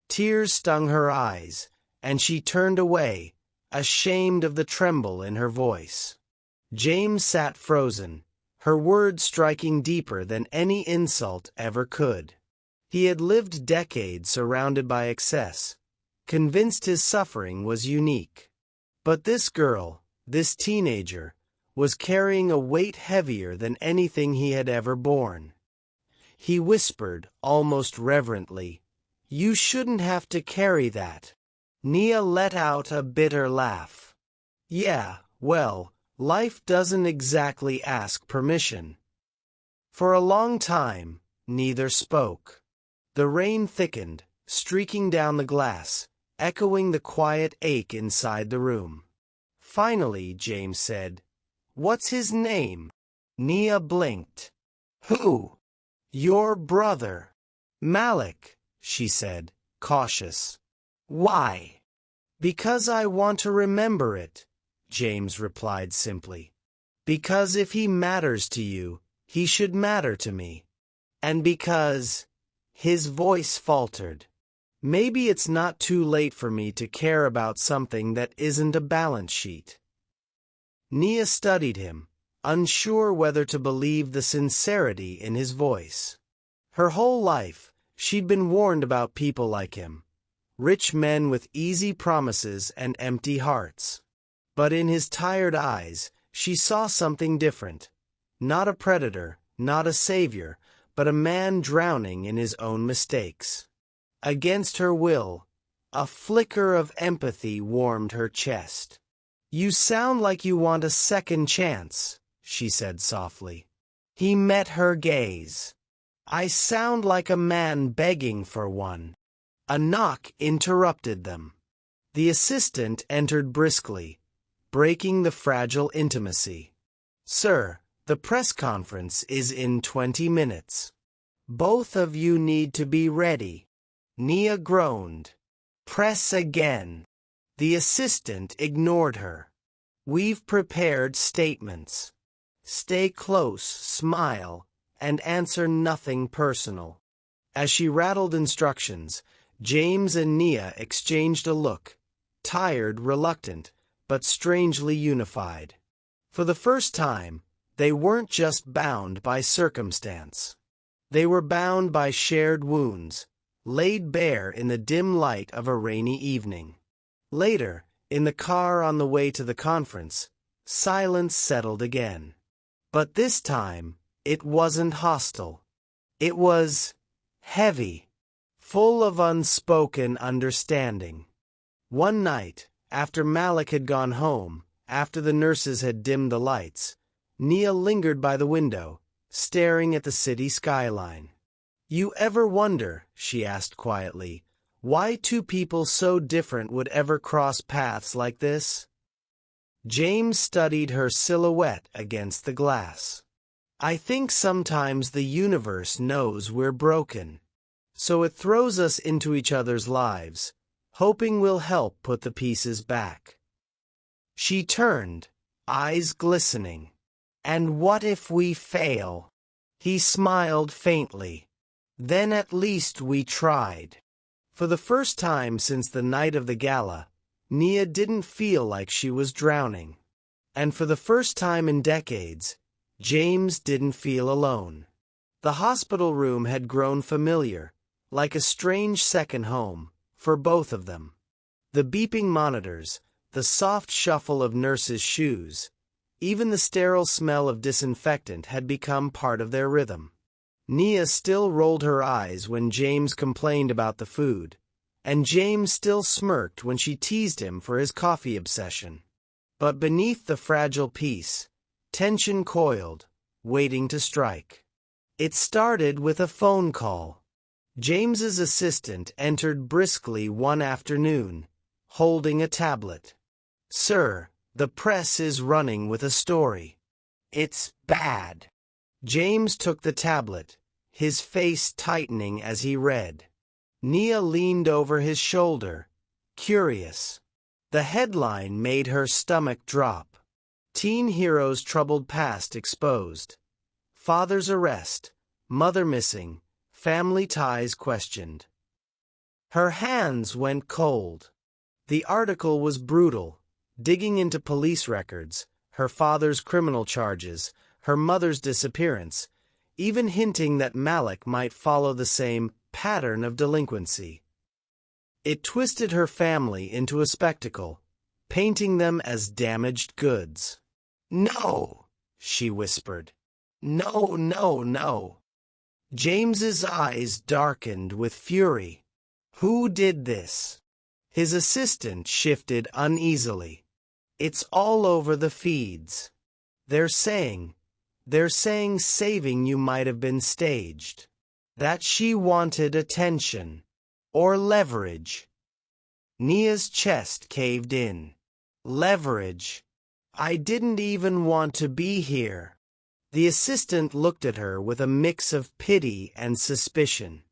Tears stung her eyes, and she turned away, ashamed of the tremble in her voice. James sat frozen, her words striking deeper than any insult ever could. He had lived decades surrounded by excess, convinced his suffering was unique. But this girl, this teenager, was carrying a weight heavier than anything he had ever borne. He whispered, almost reverently, "You shouldn't have to carry that." Nia let out a bitter laugh. "Yeah, well, life doesn't exactly ask permission." For a long time, neither spoke. The rain thickened, streaking down the glass, echoing the quiet ache inside the room. Finally, James said, "What's his name?" Nia blinked. "Who?" "Your brother." "Malik," she said, cautious. "Why?" "Because I want to remember it," James replied simply. "Because if he matters to you, he should matter to me. And because—" his voice faltered. "Maybe it's not too late for me to care about something that isn't a balance sheet." Nia studied him, unsure whether to believe the sincerity in his voice. Her whole life, she'd been warned about people like him, rich men with easy promises and empty hearts. But in his tired eyes, she saw something different. Not a predator, not a savior, but a man drowning in his own mistakes. Against her will, a flicker of empathy warmed her chest. "You sound like you want a second chance," she said softly. He met her gaze. "I sound like a man begging for one." A knock interrupted them. The assistant entered briskly, breaking the fragile intimacy. "Sir, the press conference is in 20 minutes. Both of you need to be ready." Nia groaned. "Press again." The assistant ignored her. "We've prepared statements. Stay close, smile, and answer nothing personal." As she rattled instructions, James and Nia exchanged a look, tired, reluctant, but strangely unified. For the first time, they weren't just bound by circumstance. They were bound by shared wounds, laid bare in the dim light of a rainy evening. Later, in the car on the way to the conference, silence settled again. But this time, it wasn't hostile. It was heavy, full of unspoken understanding. One night, after Malik had gone home, after the nurses had dimmed the lights, Nia lingered by the window, staring at the city skyline. "You ever wonder," she asked quietly, "why two people so different would ever cross paths like this?" James studied her silhouette against the glass. "I think sometimes the universe knows we're broken. So it throws us into each other's lives, hoping we'll help put the pieces back." She turned, eyes glistening. "And what if we fail?" He smiled faintly. "Then at least we tried." For the first time since the night of the gala, Nia didn't feel like she was drowning. And for the first time in decades, James didn't feel alone. The hospital room had grown familiar, like a strange second home, for both of them. The beeping monitors, the soft shuffle of nurses' shoes, even the sterile smell of disinfectant had become part of their rhythm. Nia still rolled her eyes when James complained about the food, and James still smirked when she teased him for his coffee obsession. But beneath the fragile peace, tension coiled, waiting to strike. It started with a phone call. James's assistant entered briskly one afternoon, holding a tablet. "Sir, the press is running with a story. It's bad." James took the tablet, his face tightening as he read. Nia leaned over his shoulder, curious. The headline made her stomach drop. Teen hero's troubled past exposed. Father's arrest, mother missing, family ties questioned. Her hands went cold. The article was brutal, digging into police records, her father's criminal charges, her mother's disappearance, even hinting that Malik might follow the same pattern of delinquency. It twisted her family into a spectacle, painting them as damaged goods. "No," she whispered. "No, no, no." James's eyes darkened with fury. Who did this? His assistant shifted uneasily. "It's all over the feeds. They're saying saving you might have been staged. That she wanted attention. Or leverage." Nia's chest caved in. "Leverage. I didn't even want to be here." The assistant looked at her with a mix of pity and suspicion.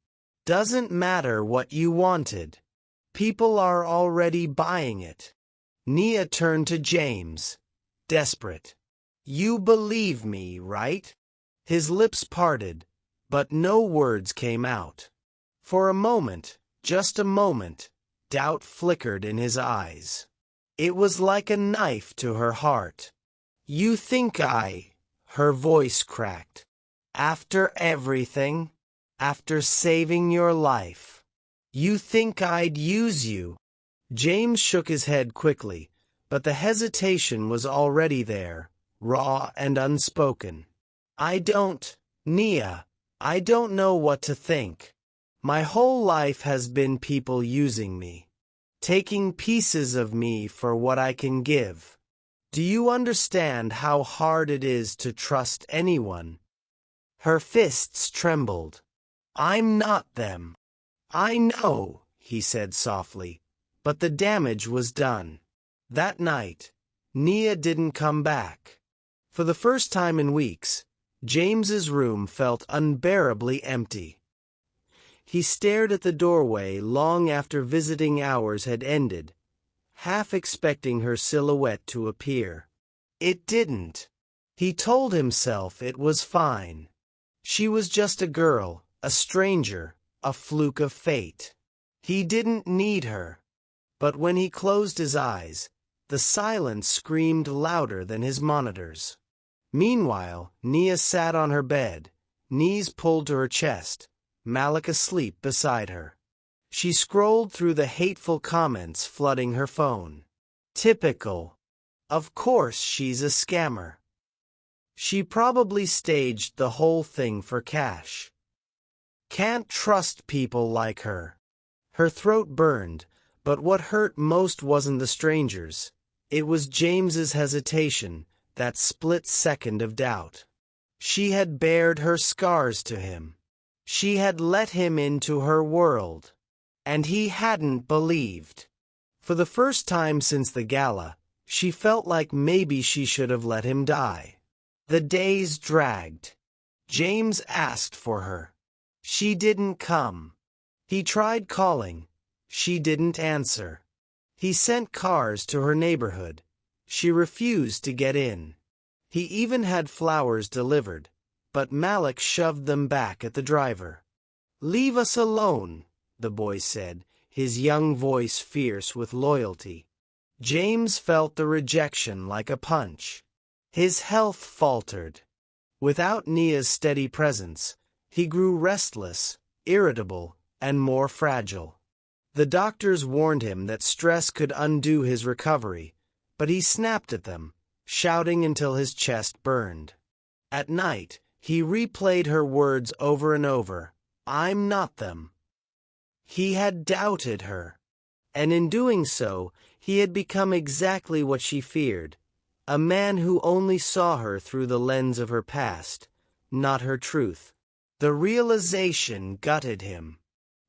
"Doesn't matter what you wanted. People are already buying it." Nia turned to James, desperate. "You believe me, right?" His lips parted, but no words came out. For a moment, just a moment, doubt flickered in his eyes. It was like a knife to her heart. "You think Her voice cracked. "After everything? After saving your life? You think I'd use you?" James shook his head quickly, but the hesitation was already there, raw and unspoken. Nia, I don't know what to think. My whole life has been people using me. Taking pieces of me for what I can give. Do you understand how hard it is to trust anyone?" Her fists trembled. "I'm not them." "I know," he said softly, but the damage was done. That night, Nia didn't come back. For the first time in weeks, James's room felt unbearably empty. He stared at the doorway long after visiting hours had ended, half expecting her silhouette to appear. It didn't. He told himself it was fine. She was just a girl, a stranger, a fluke of fate. He didn't need her. But when he closed his eyes, the silence screamed louder than his monitors. Meanwhile, Nia sat on her bed, knees pulled to her chest, Malik asleep beside her. She scrolled through the hateful comments flooding her phone. Typical. Of course she's a scammer. She probably staged the whole thing for cash. Can't trust people like her. Her throat burned, but what hurt most wasn't the strangers. It was James's hesitation, that split second of doubt. She had bared her scars to him. She had let him into her world. And he hadn't believed. For the first time since the gala, she felt like maybe she should have let him die. The days dragged. James asked for her. She didn't come. He tried calling. She didn't answer. He sent cars to her neighborhood. She refused to get in. He even had flowers delivered, but Malik shoved them back at the driver. "Leave us alone," the boy said, his young voice fierce with loyalty. James felt the rejection like a punch. His health faltered. Without Nia's steady presence, he grew restless, irritable, and more fragile. The doctors warned him that stress could undo his recovery, but he snapped at them, shouting until his chest burned. At night, he replayed her words over and over. "I'm not them." He had doubted her. And in doing so, he had become exactly what she feared, a man who only saw her through the lens of her past, not her truth. The realization gutted him.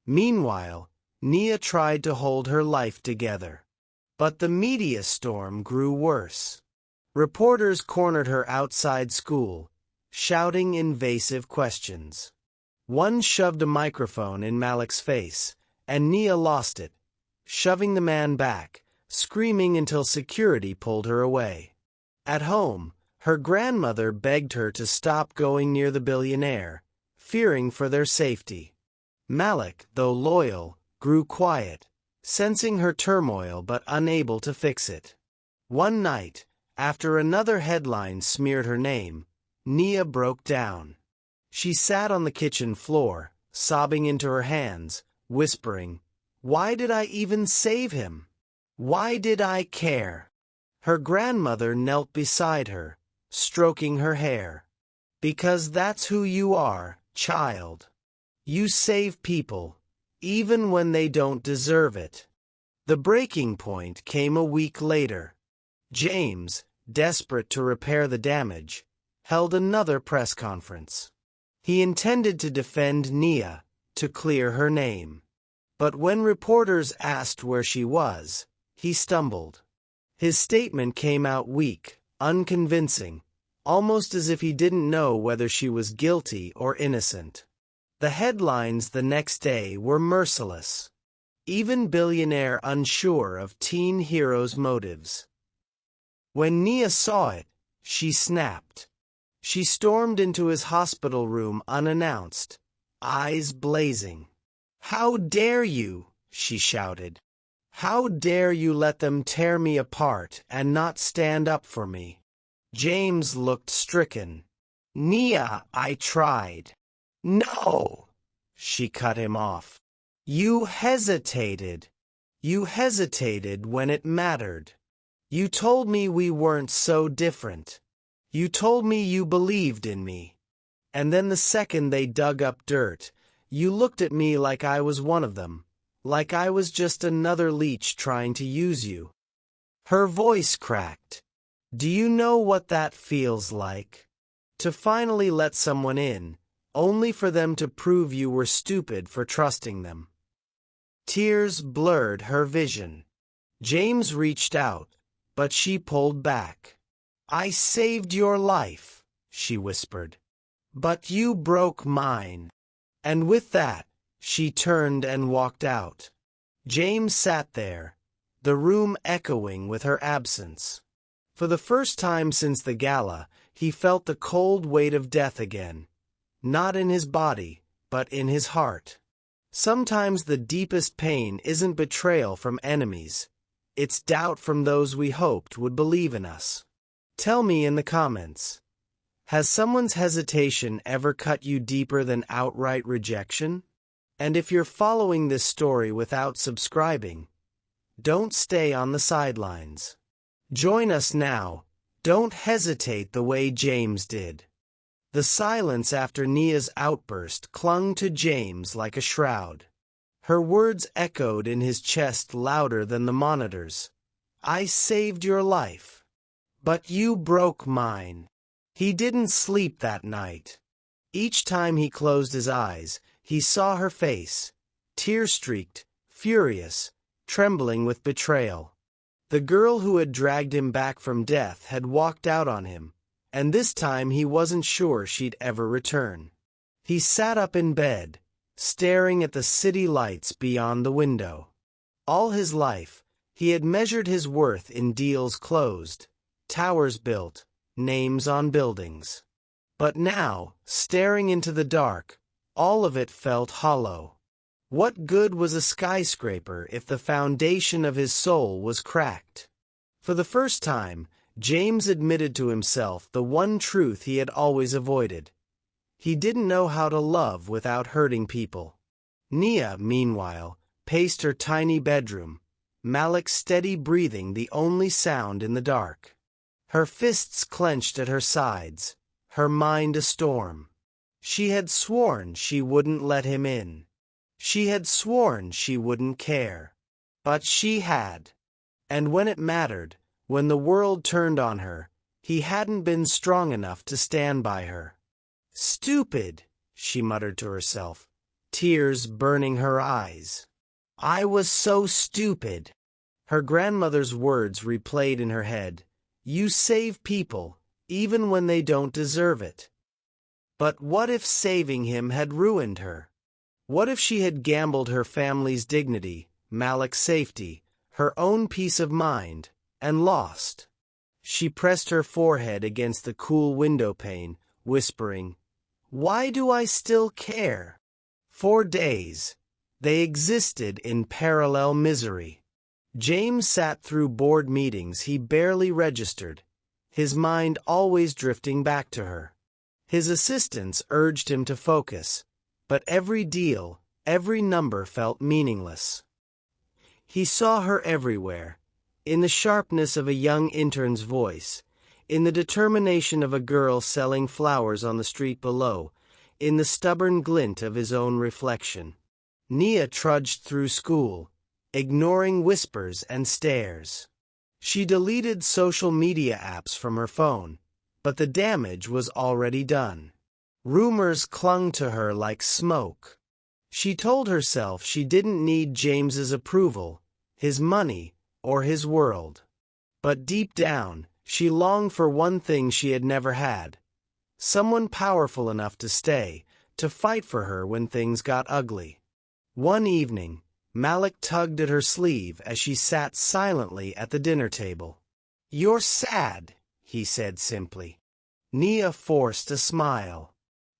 Meanwhile, Nia tried to hold her life together. But the media storm grew worse. Reporters cornered her outside school, shouting invasive questions. One shoved a microphone in Malik's face, and Nia lost it, shoving the man back, screaming until security pulled her away. At home, her grandmother begged her to stop going near the billionaire, fearing for their safety. Malik, though loyal, grew quiet, sensing her turmoil but unable to fix it. One night, after another headline smeared her name, Nia broke down. She sat on the kitchen floor, sobbing into her hands, whispering, "Why did I even save him? Why did I care?" Her grandmother knelt beside her, stroking her hair. "Because that's who you are, child. You save people, even when they don't deserve it." The breaking point came a week later. James, desperate to repair the damage, held another press conference. He intended to defend Nia, to clear her name. But when reporters asked where she was, he stumbled. His statement came out weak, unconvincing, almost as if he didn't know whether she was guilty or innocent. The headlines the next day were merciless. Even Billionaire unsure of teen hero's motives. When Nia saw it, she snapped. She stormed into his hospital room unannounced, eyes blazing. "How dare you?" she shouted. "How dare you let them tear me apart and not stand up for me?" James looked stricken. "Nia, I tried." "No!" she cut him off. "You hesitated. You hesitated when it mattered. You told me we weren't so different. You told me you believed in me. And then the second they dug up dirt, you looked at me like I was one of them, like I was just another leech trying to use you." Her voice cracked. "Do you know what that feels like? To finally let someone in, only for them to prove you were stupid for trusting them." Tears blurred her vision. James reached out, but she pulled back. "I saved your life," she whispered. "But you broke mine." And with that, she turned and walked out. James sat there, the room echoing with her absence. For the first time since the gala, he felt the cold weight of death again, not in his body, but in his heart. Sometimes the deepest pain isn't betrayal from enemies, it's doubt from those we hoped would believe in us. Tell me in the comments, has someone's hesitation ever cut you deeper than outright rejection? And if you're following this story without subscribing, don't stay on the sidelines. Join us now. Don't hesitate the way James did. The silence after Nia's outburst clung to James like a shroud. Her words echoed in his chest louder than the monitors. "I saved your life. But you broke mine." He didn't sleep that night. Each time he closed his eyes, he saw her face, tear-streaked, furious, trembling with betrayal. The girl who had dragged him back from death had walked out on him, and this time he wasn't sure she'd ever return. He sat up in bed, staring at the city lights beyond the window. All his life, he had measured his worth in deals closed, towers built, names on buildings. But now, staring into the dark, all of it felt hollow. What good was a skyscraper if the foundation of his soul was cracked? For the first time, James admitted to himself the one truth he had always avoided. He didn't know how to love without hurting people. Nia, meanwhile, paced her tiny bedroom, Malik's steady breathing the only sound in the dark. Her fists clenched at her sides, her mind a storm. She had sworn she wouldn't let him in. She had sworn she wouldn't care. But she had. And when it mattered, when the world turned on her, he hadn't been strong enough to stand by her. "Stupid," she muttered to herself. tears burning her eyes. I was so stupid. Her grandmother's words replayed in her head. You save people, even when they don't deserve it. But what if saving him had ruined her? What if she had gambled her family's dignity, Malik's safety, her own peace of mind, and lost? She pressed her forehead against the cool window pane, whispering, Why do I still care? For days, they existed in parallel misery. James sat through board meetings he barely registered, his mind always drifting back to her. His assistants urged him to focus, but every deal, every number felt meaningless. He saw her everywhere, in the sharpness of a young intern's voice, in the determination of a girl selling flowers on the street below, in the stubborn glint of his own reflection. Nia trudged through school, ignoring whispers and stares. She deleted social media apps from her phone, but the damage was already done. Rumors clung to her like smoke. She told herself she didn't need James's approval, his money, or his world. But deep down, she longed for one thing she had never had. Someone powerful enough to stay, to fight for her when things got ugly. One evening, Malik tugged at her sleeve as she sat silently at the dinner table. You're sad, he said simply. Nia forced a smile.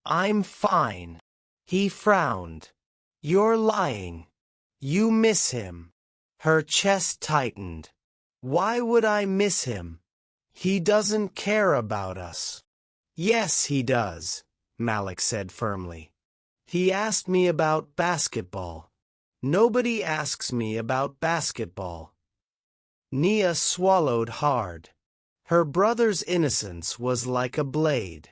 I'm fine. He frowned. You're lying. You miss him. Her chest tightened. Why would I miss him? He doesn't care about us. Yes, he does, Malik said firmly. He asked me about basketball. Nobody asks me about basketball. Nia swallowed hard. Her brother's innocence was like a blade.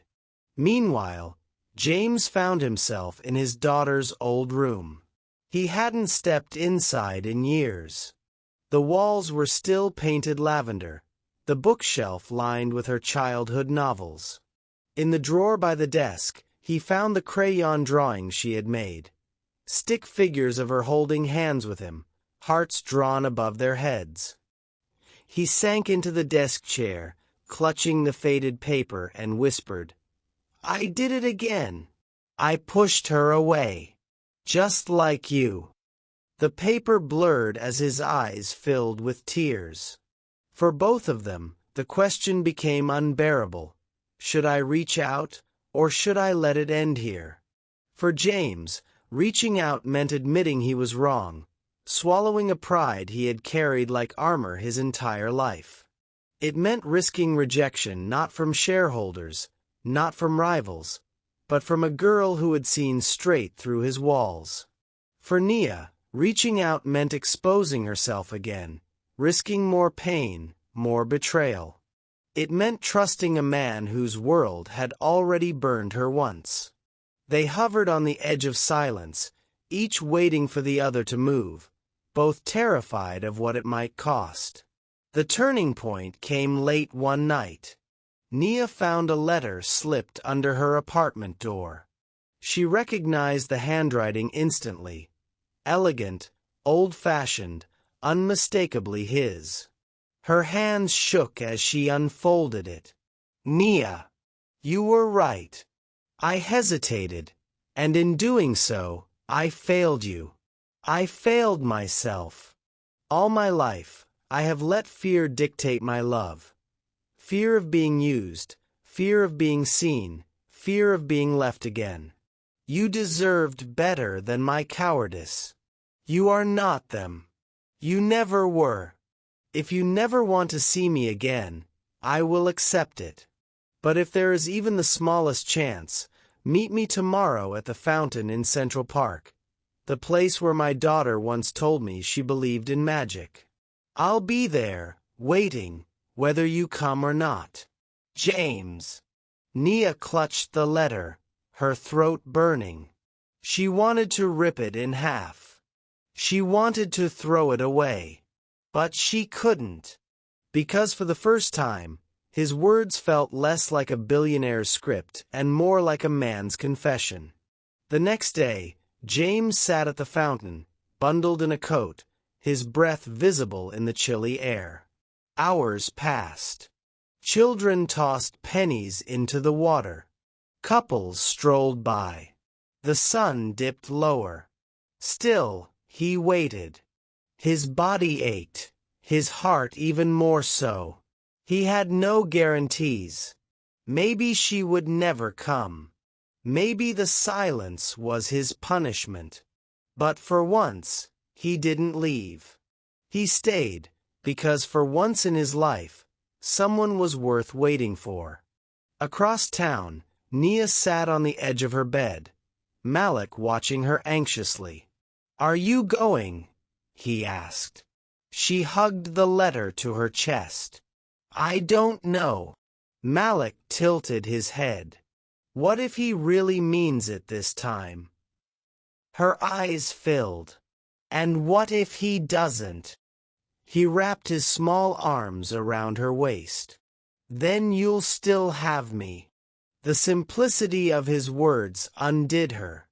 Meanwhile, James found himself in his daughter's old room. He hadn't stepped inside in years. The walls were still painted lavender, the bookshelf lined with her childhood novels. In the drawer by the desk, he found the crayon drawings she had made. Stick figures of her holding hands with him, hearts drawn above their heads. He sank into the desk chair, clutching the faded paper, and whispered, I did it again. I pushed her away. Just like you. The paper blurred as his eyes filled with tears. For both of them, the question became unbearable. Should I reach out, or should I let it end here? For James, reaching out meant admitting he was wrong, swallowing a pride he had carried like armor his entire life. It meant risking rejection not from shareholders, not from rivals, but from a girl who had seen straight through his walls. For Nia, reaching out meant exposing herself again, risking more pain, more betrayal. It meant trusting a man whose world had already burned her once. They hovered on the edge of silence, each waiting for the other to move, both terrified of what it might cost. The turning point came late one night. Nia found a letter slipped under her apartment door. She recognized the handwriting instantly. Elegant, old-fashioned, unmistakably his. Her hands shook as she unfolded it. Nia, you were right. I hesitated, and in doing so, I failed you. I failed myself. All my life, I have let fear dictate my love. Fear of being used, fear of being seen, fear of being left again. You deserved better than my cowardice. You are not them. You never were. If you never want to see me again, I will accept it. But if there is even the smallest chance, meet me tomorrow at the fountain in Central Park, the place where my daughter once told me she believed in magic. I'll be there, waiting, whether you come or not. James. Nia clutched the letter, her throat burning. She wanted to rip it in half. She wanted to throw it away. But she couldn't. Because for the first time, his words felt less like a billionaire's script and more like a man's confession. The next day, James sat at the fountain, bundled in a coat, his breath visible in the chilly air. Hours passed. Children tossed pennies into the water. Couples strolled by. The sun dipped lower. Still, he waited. His body ached, his heart even more so. He had no guarantees. Maybe she would never come. Maybe the silence was his punishment. But for once, he didn't leave. He stayed, because for once in his life, someone was worth waiting for. Across town, Nia sat on the edge of her bed, Malik watching her anxiously. "Are you going?" he asked. She hugged the letter to her chest. "I don't know." Malik tilted his head. What if he really means it this time? Her eyes filled. And what if he doesn't? He wrapped his small arms around her waist. "Then you'll still have me." The simplicity of his words undid her.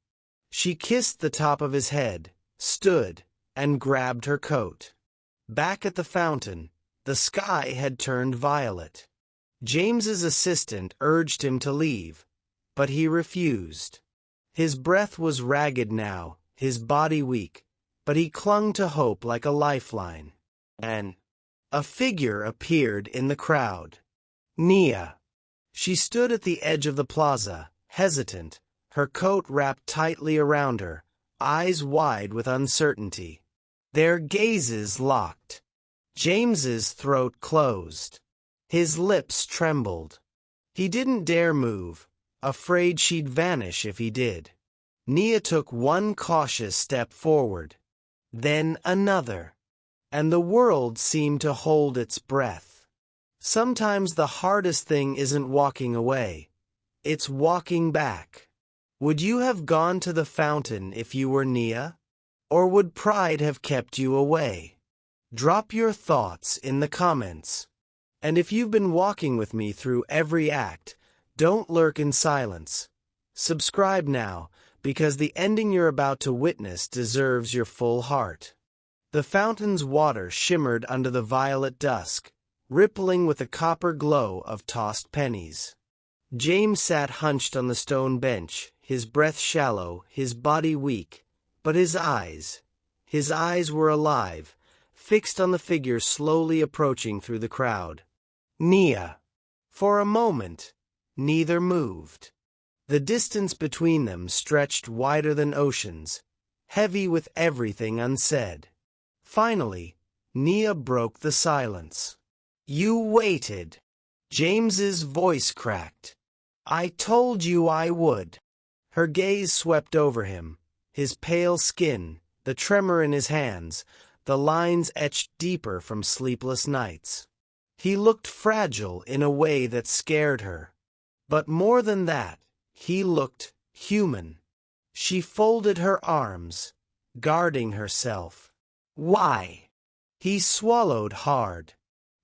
She kissed the top of his head, stood, and grabbed her coat. Back at the fountain, the sky had turned violet. James's assistant urged him to leave, but he refused. His breath was ragged now, his body weak, but he clung to hope like a lifeline. And a figure appeared in the crowd. Nia. She stood at the edge of the plaza, hesitant, her coat wrapped tightly around her, eyes wide with uncertainty. Their gazes locked. James's throat closed. His lips trembled. He didn't dare move, afraid she'd vanish if he did. Nia took one cautious step forward, then another, and the world seemed to hold its breath. Sometimes the hardest thing isn't walking away, it's walking back. Would you have gone to the fountain if you were Nia? Or would pride have kept you away? Drop your thoughts in the comments. And if you've been walking with me through every act, don't lurk in silence. Subscribe now, because the ending you're about to witness deserves your full heart. The fountain's water shimmered under the violet dusk, rippling with the copper glow of tossed pennies. James sat hunched on the stone bench, his breath shallow, his body weak, but his eyes were alive, fixed on the figure slowly approaching through the crowd. Nia. For a moment, neither moved. The distance between them stretched wider than oceans, heavy with everything unsaid. Finally, Nia broke the silence. "You waited." James's voice cracked. "I told you I would." Her gaze swept over him, his pale skin, the tremor in his hands, the lines etched deeper from sleepless nights. He looked fragile in a way that scared her. But more than that, he looked human. She folded her arms, guarding herself. "Why?" He swallowed hard.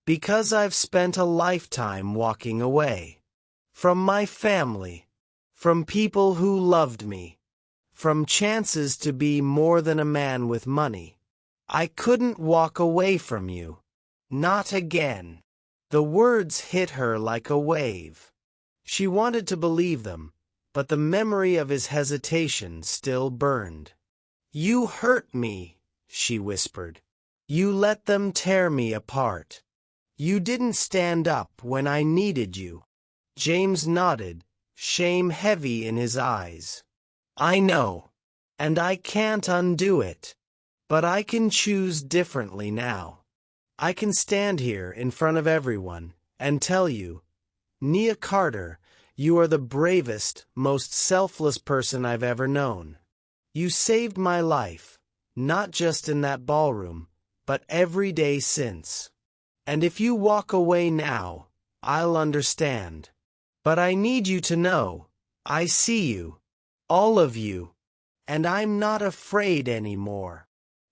"Because I've spent a lifetime walking away. From my family. From people who loved me. From chances to be more than a man with money. I couldn't walk away from you. Not again." The words hit her like a wave. She wanted to believe them, but the memory of his hesitation still burned. "You hurt me," she whispered. "You let them tear me apart. You didn't stand up when I needed you." James nodded, shame heavy in his eyes. "I know, and I can't undo it. But I can choose differently now. I can stand here in front of everyone and tell you, Nia Carter, you are the bravest, most selfless person I've ever known. You saved my life, not just in that ballroom, but every day since. And if you walk away now, I'll understand. But I need you to know, I see you, all of you, and I'm not afraid anymore."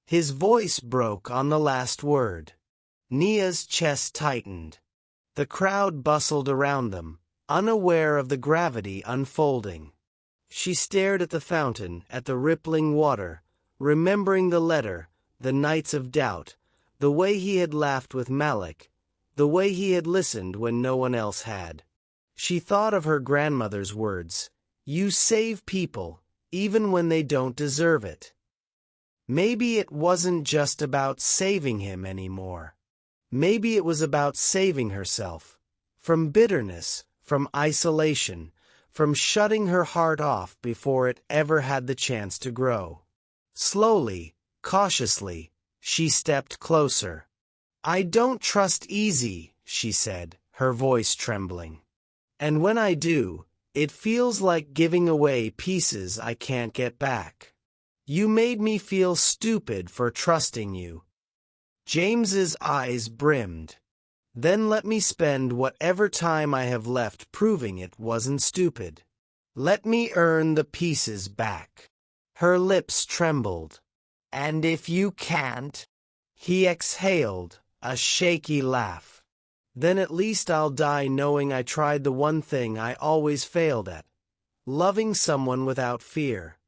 His voice broke on the last word. Nia's chest tightened. The crowd bustled around them, unaware of the gravity unfolding. She stared at the fountain, at the rippling water, remembering the letter, the nights of doubt, the way he had laughed with Malik, the way he had listened when no one else had. She thought of her grandmother's words, "You save people, even when they don't deserve it." Maybe it wasn't just about saving him anymore. Maybe it was about saving herself. From bitterness, from isolation, from shutting her heart off before it ever had the chance to grow. Slowly, cautiously, she stepped closer. "I don't trust easy," she said, her voice trembling. "And when I do, it feels like giving away pieces I can't get back. You made me feel stupid for trusting you." James's eyes brimmed. "Then let me spend whatever time I have left proving it wasn't stupid. Let me earn the pieces back." Her lips trembled. "And if you can't?" He exhaled, a shaky laugh. "Then at least I'll die knowing I tried the one thing I always failed at, loving someone without fear."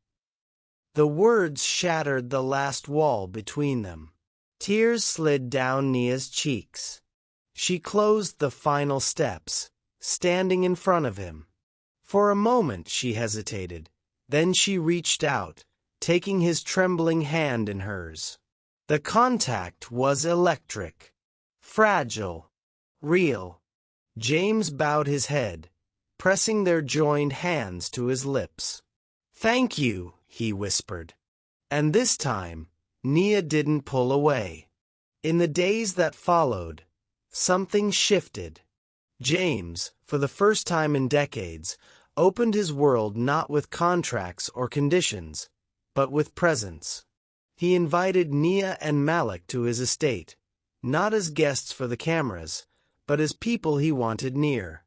The words shattered the last wall between them. Tears slid down Nia's cheeks. She closed the final steps, standing in front of him. For a moment she hesitated, then she reached out, taking his trembling hand in hers. The contact was electric, fragile, real. James bowed his head, pressing their joined hands to his lips. "Thank you," he whispered. And this time, Nia didn't pull away. In the days that followed, something shifted. James, for the first time in decades, opened his world not with contracts or conditions, but with presence. He invited Nia and Malik to his estate, not as guests for the cameras, but as people he wanted near.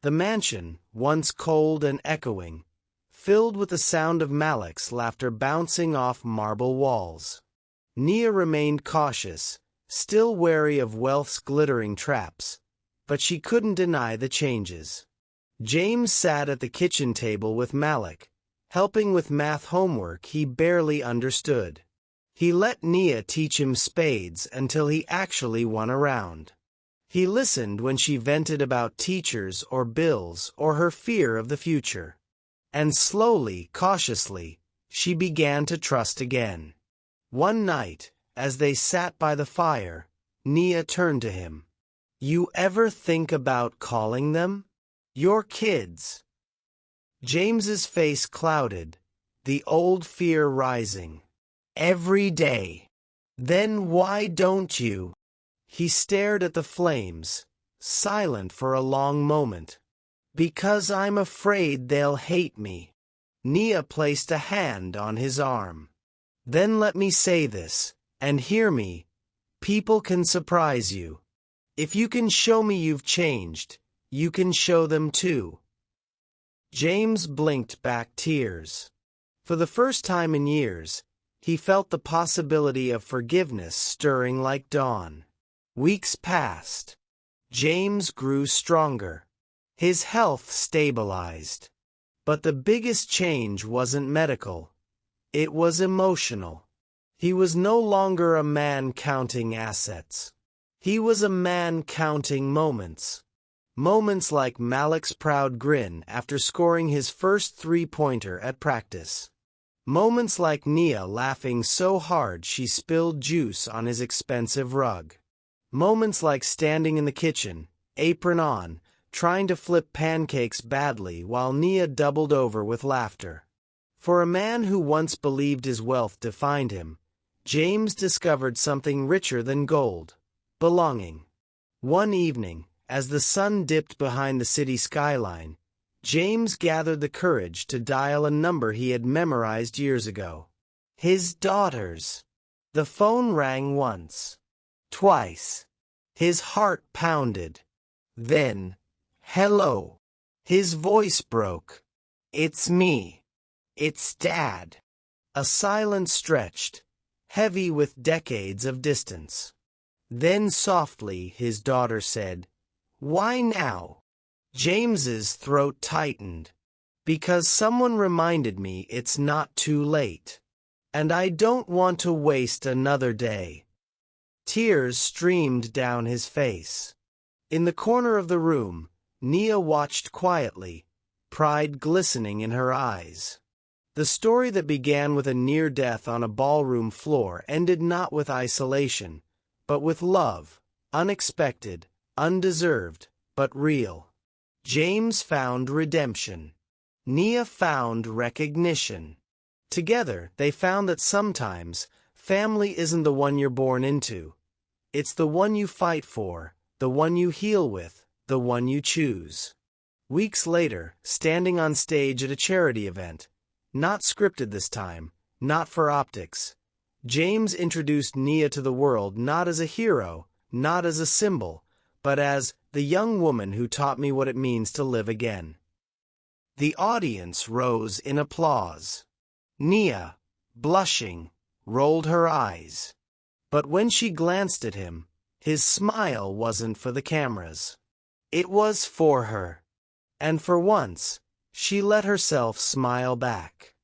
The mansion, once cold and echoing, filled with the sound of Malik's laughter bouncing off marble walls. Nia remained cautious, still wary of wealth's glittering traps, but she couldn't deny the changes. James sat at the kitchen table with Malik, helping with math homework he barely understood. He let Nia teach him spades until he actually won a round. He listened when she vented about teachers or bills or her fear of the future. And slowly, cautiously, she began to trust again. One night, as they sat by the fire, Nia turned to him. "You ever think about calling them? Your kids?" James's face clouded, the old fear rising. "Every day." "Then why don't you?" He stared at the flames, silent for a long moment. "Because I'm afraid they'll hate me." Nia placed a hand on his arm. "Then let me say this, and hear me. People can surprise you. If you can show me you've changed, you can show them too." James blinked back tears. For the first time in years, he felt the possibility of forgiveness stirring like dawn. Weeks passed. James grew stronger. His health stabilized. But the biggest change wasn't medical. It was emotional. He was no longer a man counting assets. He was a man counting moments. Moments like Malik's proud grin after scoring his first three-pointer at practice. Moments like Nia laughing so hard she spilled juice on his expensive rug. Moments like standing in the kitchen, apron on, trying to flip pancakes badly while Nia doubled over with laughter. For a man who once believed his wealth defined him, James discovered something richer than gold: belonging. One evening, as the sun dipped behind the city skyline, James gathered the courage to dial a number he had memorized years ago. His daughter's. The phone rang once. Twice. His heart pounded. Then, "Hello." His voice broke. "It's me. It's Dad." A silence stretched, heavy with decades of distance. Then softly his daughter said, "Why now?" James's throat tightened. Because someone reminded me it's not too late. And I don't want to waste another day. Tears streamed down his face. In the corner of the room, Nia watched quietly, pride glistening in her eyes. The story that began with a near death on a ballroom floor ended not with isolation, but with love, unexpected, undeserved, but real. James found redemption. Nia found recognition. Together, they found that sometimes, family isn't the one you're born into. It's the one you fight for, the one you heal with, the one you choose. Weeks later, standing on stage at a charity event, not scripted this time, not for optics, James introduced Nia to the world not as a hero, not as a symbol, but as the young woman who taught me what it means to live again. The audience rose in applause. Nia, blushing, rolled her eyes. But when she glanced at him, his smile wasn't for the cameras. It was for her. And for once, she let herself smile back.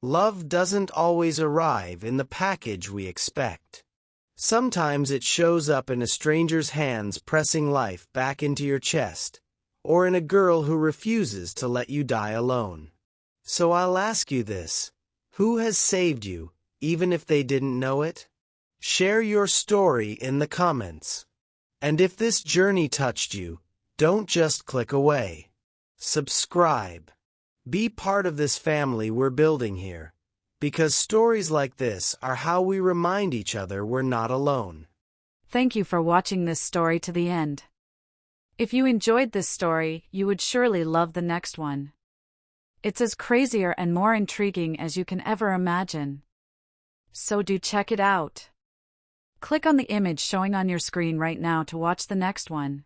Love doesn't always arrive in the package we expect. Sometimes it shows up in a stranger's hands pressing life back into your chest, or in a girl who refuses to let you die alone. So I'll ask you this. Who has saved you, even if they didn't know it? Share your story in the comments. And if this journey touched you, don't just click away. Subscribe. Be part of this family we're building here, because stories like this are how we remind each other we're not alone. Thank you for watching this story to the end. If you enjoyed this story, you would surely love the next one. It's as crazier and more intriguing as you can ever imagine. So do check it out. Click on the image showing on your screen right now to watch the next one.